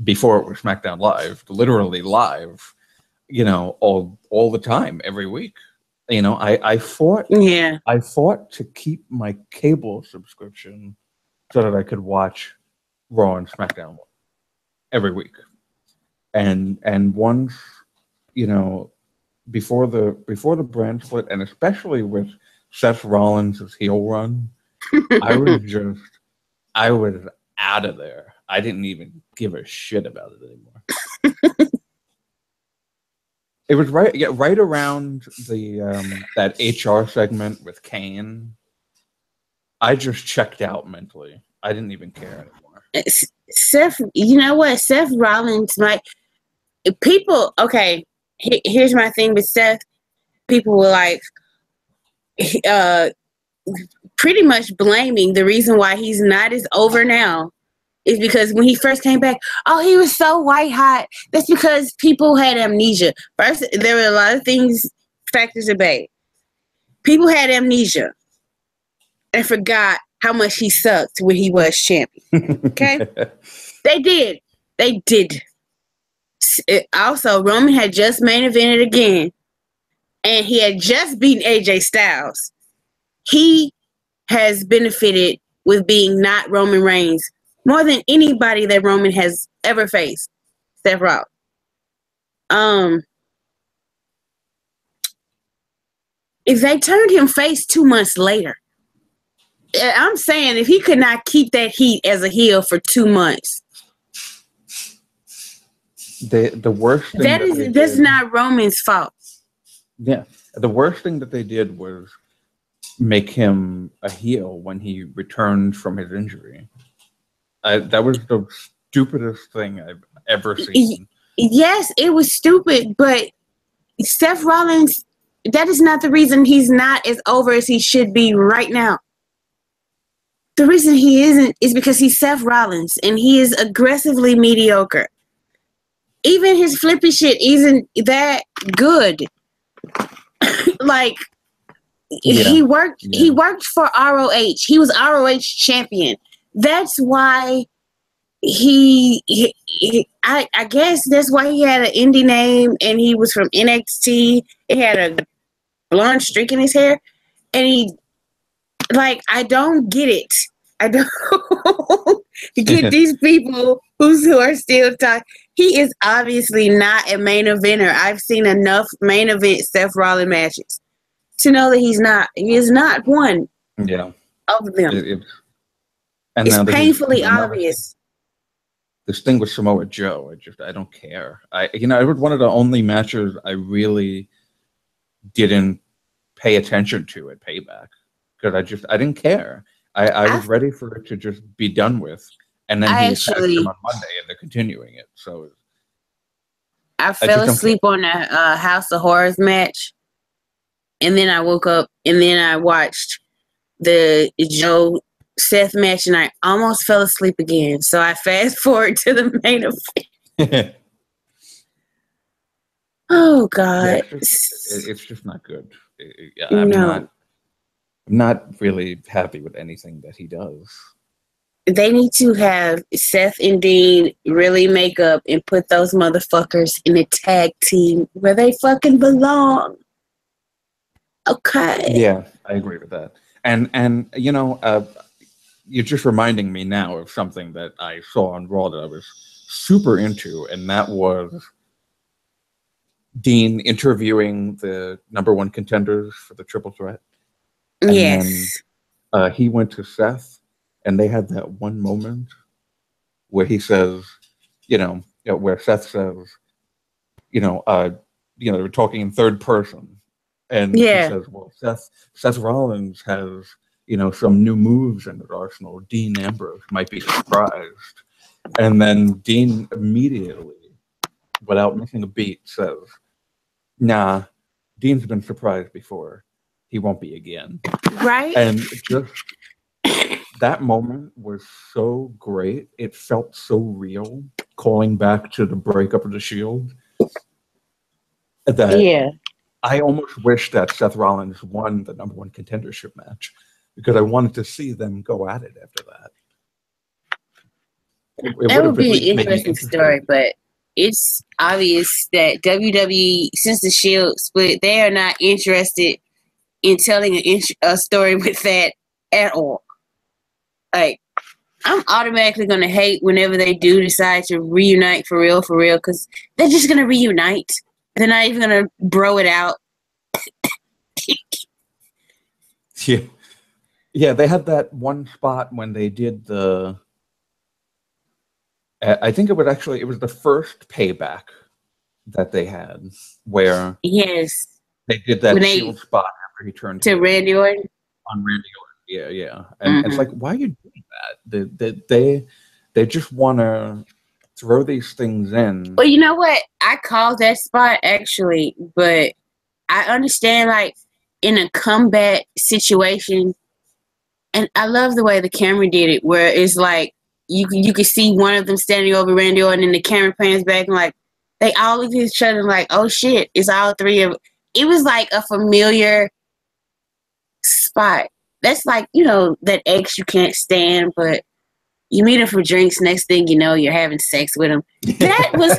before it was SmackDown Live, literally live, all the time, every week. I fought. Yeah. I fought to keep my cable subscription so that I could watch Raw and SmackDown every week. And once, before the brand split, and especially with Seth Rollins' heel run, I was out of there. I didn't even give a shit about it anymore. It was right around the that HR segment with Kane. I just checked out mentally. I didn't even care anymore. Seth, you know what? Seth Rollins people. Okay, here's my thing with Seth. People were like, pretty much blaming the reason why he's not as over now is because when he first came back, oh, he was so white hot. That's because people had amnesia. First, there were a lot of factors at play. People had amnesia and forgot how much he sucked when he was champion. Okay? They did. Also, Roman had just main evented again, and he had just beaten AJ Styles. He has benefited with being not Roman Reigns more than anybody that Roman has ever faced. Seth Rollins. If they turned him face 2 months later, I'm saying if he could not keep that heat as a heel for 2 months, the worst thing that's not Roman's fault. Yeah, the worst thing that they did was make him a heel when he returned from his injury. That was the stupidest thing I've ever seen. Yes, it was stupid, but Seth Rollins, that is not the reason he's not as over as he should be right now. The reason he isn't is because he's Seth Rollins and he is aggressively mediocre. Even his flippy shit isn't that good. Like, he worked for ROH. He was ROH champion. That's why I guess that's why he had an indie name and he was from NXT. He had a blonde streak in his hair. And I don't get it. I don't get these people who are still talking. He is obviously not a main eventer. I've seen enough main event Seth Rollins matches to know that he is not one of them. It's painfully obvious. This thing with Samoa Joe, I don't care. It was one of the only matches I really didn't pay attention to at Payback because I didn't care. I was ready for it to just be done with, and then he attacked him on Monday, and they're continuing it. So I fell asleep on a House of Horrors match, and then I woke up, and then I watched the Joe Seth match, and I almost fell asleep again. So I fast forward to the main event. Oh God, it's just not good. I'm not really happy with anything that he does. They need to have Seth and Dean really make up and put those motherfuckers in a tag team where they fucking belong. Okay. Yeah, I agree with that. And you're just reminding me now of something that I saw on Raw that I was super into, and that was Dean interviewing the number one contenders for the triple threat. And then he went to Seth, and they had that one moment where he says, where Seth says, they were talking in third person. And he says, well, Seth Rollins has, some new moves in their arsenal. Dean Ambrose might be surprised. And then Dean immediately, without missing a beat, says, nah, Dean's been surprised before. He won't be again. Right? And just that moment was so great. It felt so real, calling back to the breakup of the Shield, that I almost wish that Seth Rollins won the number one contendership match, because I wanted to see them go at it after that. That would be an interesting story, but it's obvious that WWE, since the Shield split, they are not interested in telling a story with that at all. Like, I'm automatically going to hate whenever they do decide to reunite for real, because they're just going to reunite. They're not even going to bro it out. Yeah, they had that one spot when they did the... I think it was the first Payback that they had, where they did that Shield spot after he turned to Randy Orton. On Randy Orton, yeah. And it's like, why are you doing that? They just want to throw these things in. Well, you know what? I called that spot, actually, but I understand, like, in a comeback situation, and I love the way the camera did it, where it's like, you could see one of them standing over Randy Orton, and the camera pans back, and like they all look at each other and like, oh shit, it's all three of. It was like a familiar spot. That's like, that ex you can't stand, but you meet him for drinks. Next thing you know, you're having sex with him. That was,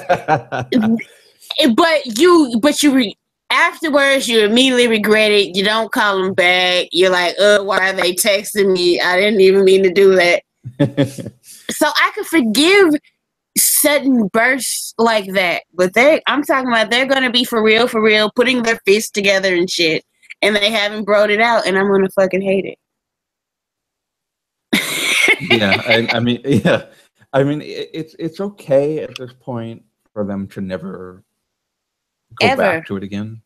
afterwards you immediately regret it. You don't call him back. You're like, why are they texting me? I didn't even mean to do that. So I could forgive sudden bursts like that, but I'm talking about they're gonna be for real, putting their fists together and shit, and they haven't broed it out, and I'm gonna fucking hate it. I mean, it's okay at this point for them to never go back to it again.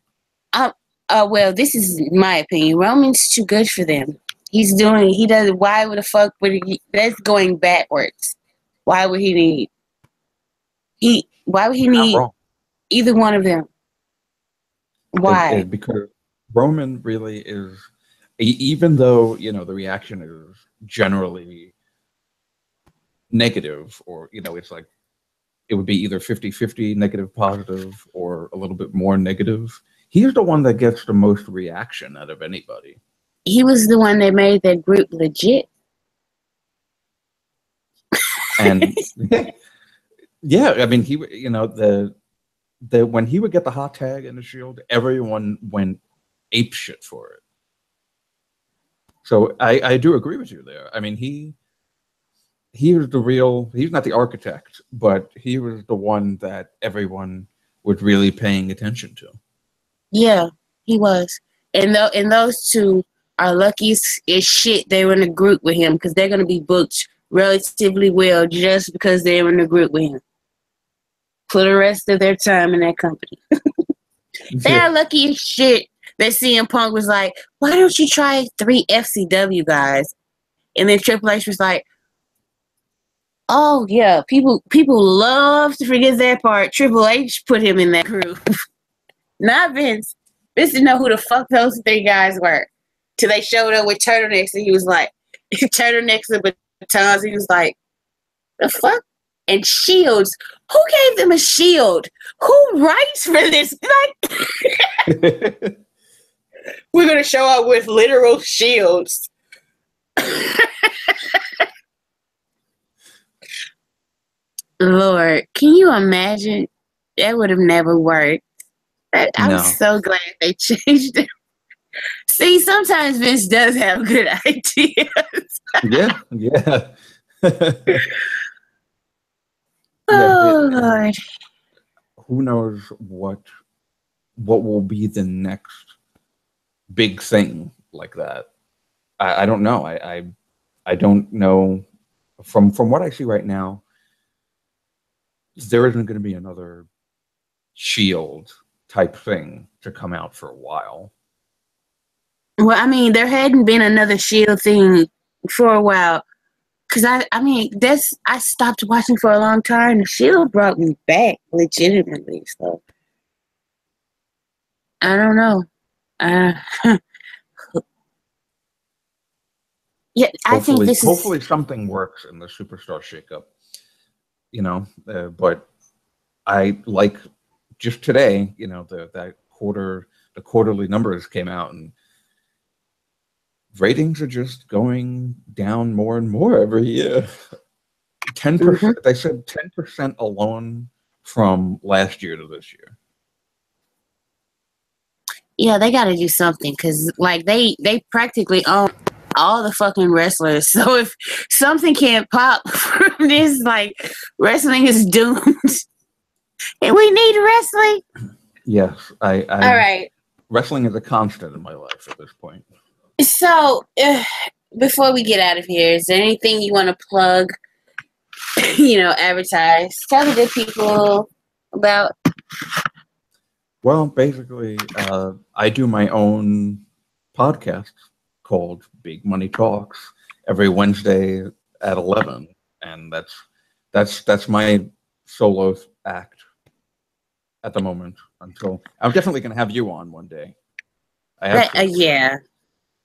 Well, this is my opinion. Roman's too good for them. Why would the fuck would he? That's going backwards. Why would he need either one of them? Why? Because Roman really is, even though, the reaction is generally negative, or, it's like, it would be either 50-50 negative, positive, or a little bit more negative. He's the one that gets the most reaction out of anybody. He was the one that made that group legit. And yeah, I mean, he, when he would get the hot tag in the Shield, everyone went ape shit for it. So I do agree with you there. I mean, he was he's not the architect, but he was the one that everyone was really paying attention to. Yeah, he was. And those two are lucky as shit they were in a group with him, because they're going to be booked relatively well just because they were in a group with him for the rest of their time in that company. They are lucky as shit that CM Punk was like, why don't you try 3 FCW guys? And then Triple H was like, oh yeah, people love to forget that part. Triple H put him in that group. Not Vince. Vince didn't know who the fuck those 3 guys were. Till they showed up with turtlenecks, and he was like, turtlenecks and batons. He was like, the fuck? And shields. Who gave them a shield? Who writes for this? Like, we're gonna show up with literal shields. Lord, can you imagine? That would have never worked. I'm so glad they changed it. See, sometimes Vince does have good ideas. Yeah. Lord. Who knows what will be the next big thing like that? I don't know. I don't know. From what I see right now, there isn't going to be another Shield type thing to come out for a while. Well, I mean, there hadn't been another Shield thing for a while. Cause I mean, I stopped watching for a long time. The Shield brought me back legitimately. So I don't know. Uh, yeah, I think this is. Hopefully something works in the Superstar shakeup. But I like just today. The quarterly numbers came out, and ratings are just going down more and more every year. 10%. They said 10% alone from last year to this year. Yeah, they got to do something because, like, they practically own all the fucking wrestlers. So if something can't pop from this, like, wrestling is doomed. And we need wrestling. Yes, all right. Wrestling is a constant in my life at this point. So, before we get out of here, is there anything you want to plug? Advertise. Tell the good people about. Well, basically, I do my own podcast called Big Money Talks every Wednesday at 11, and that's my solo act at the moment. Until I'm definitely going to have you on one day. Yeah,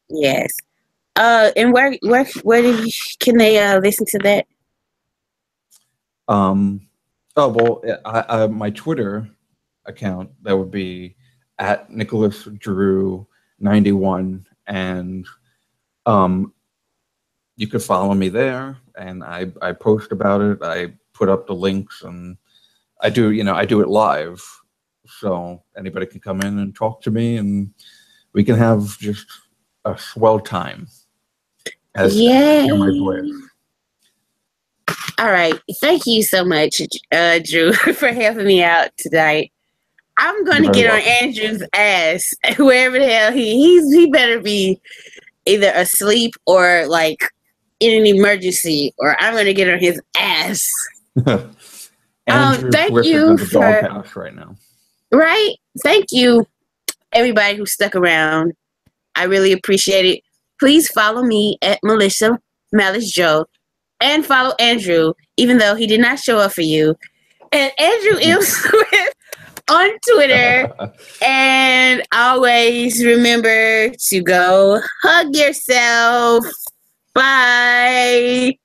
yes. And where can they listen to that? My Twitter account, that would be at Nicholas Drew 91, and you could follow me there, and I post about it. I put up the links, and I do it live, so anybody can come in and talk to me, and we can have just a swell time. Yeah. Hear my voice. All right. Thank you so much, Drew, for helping me out tonight. I'm going to get on Andrew's ass wherever the hell he better be either asleep or like in an emergency, or I'm going to get on his ass. Andrew thank you in the doghouse right now. Right. Thank you, everybody who stuck around. I really appreciate it. Please follow me at Melissa Malice Joe, and follow Andrew, even though he did not show up for you, and Andrew M. Swift on Twitter. And always remember to go hug yourself. Bye.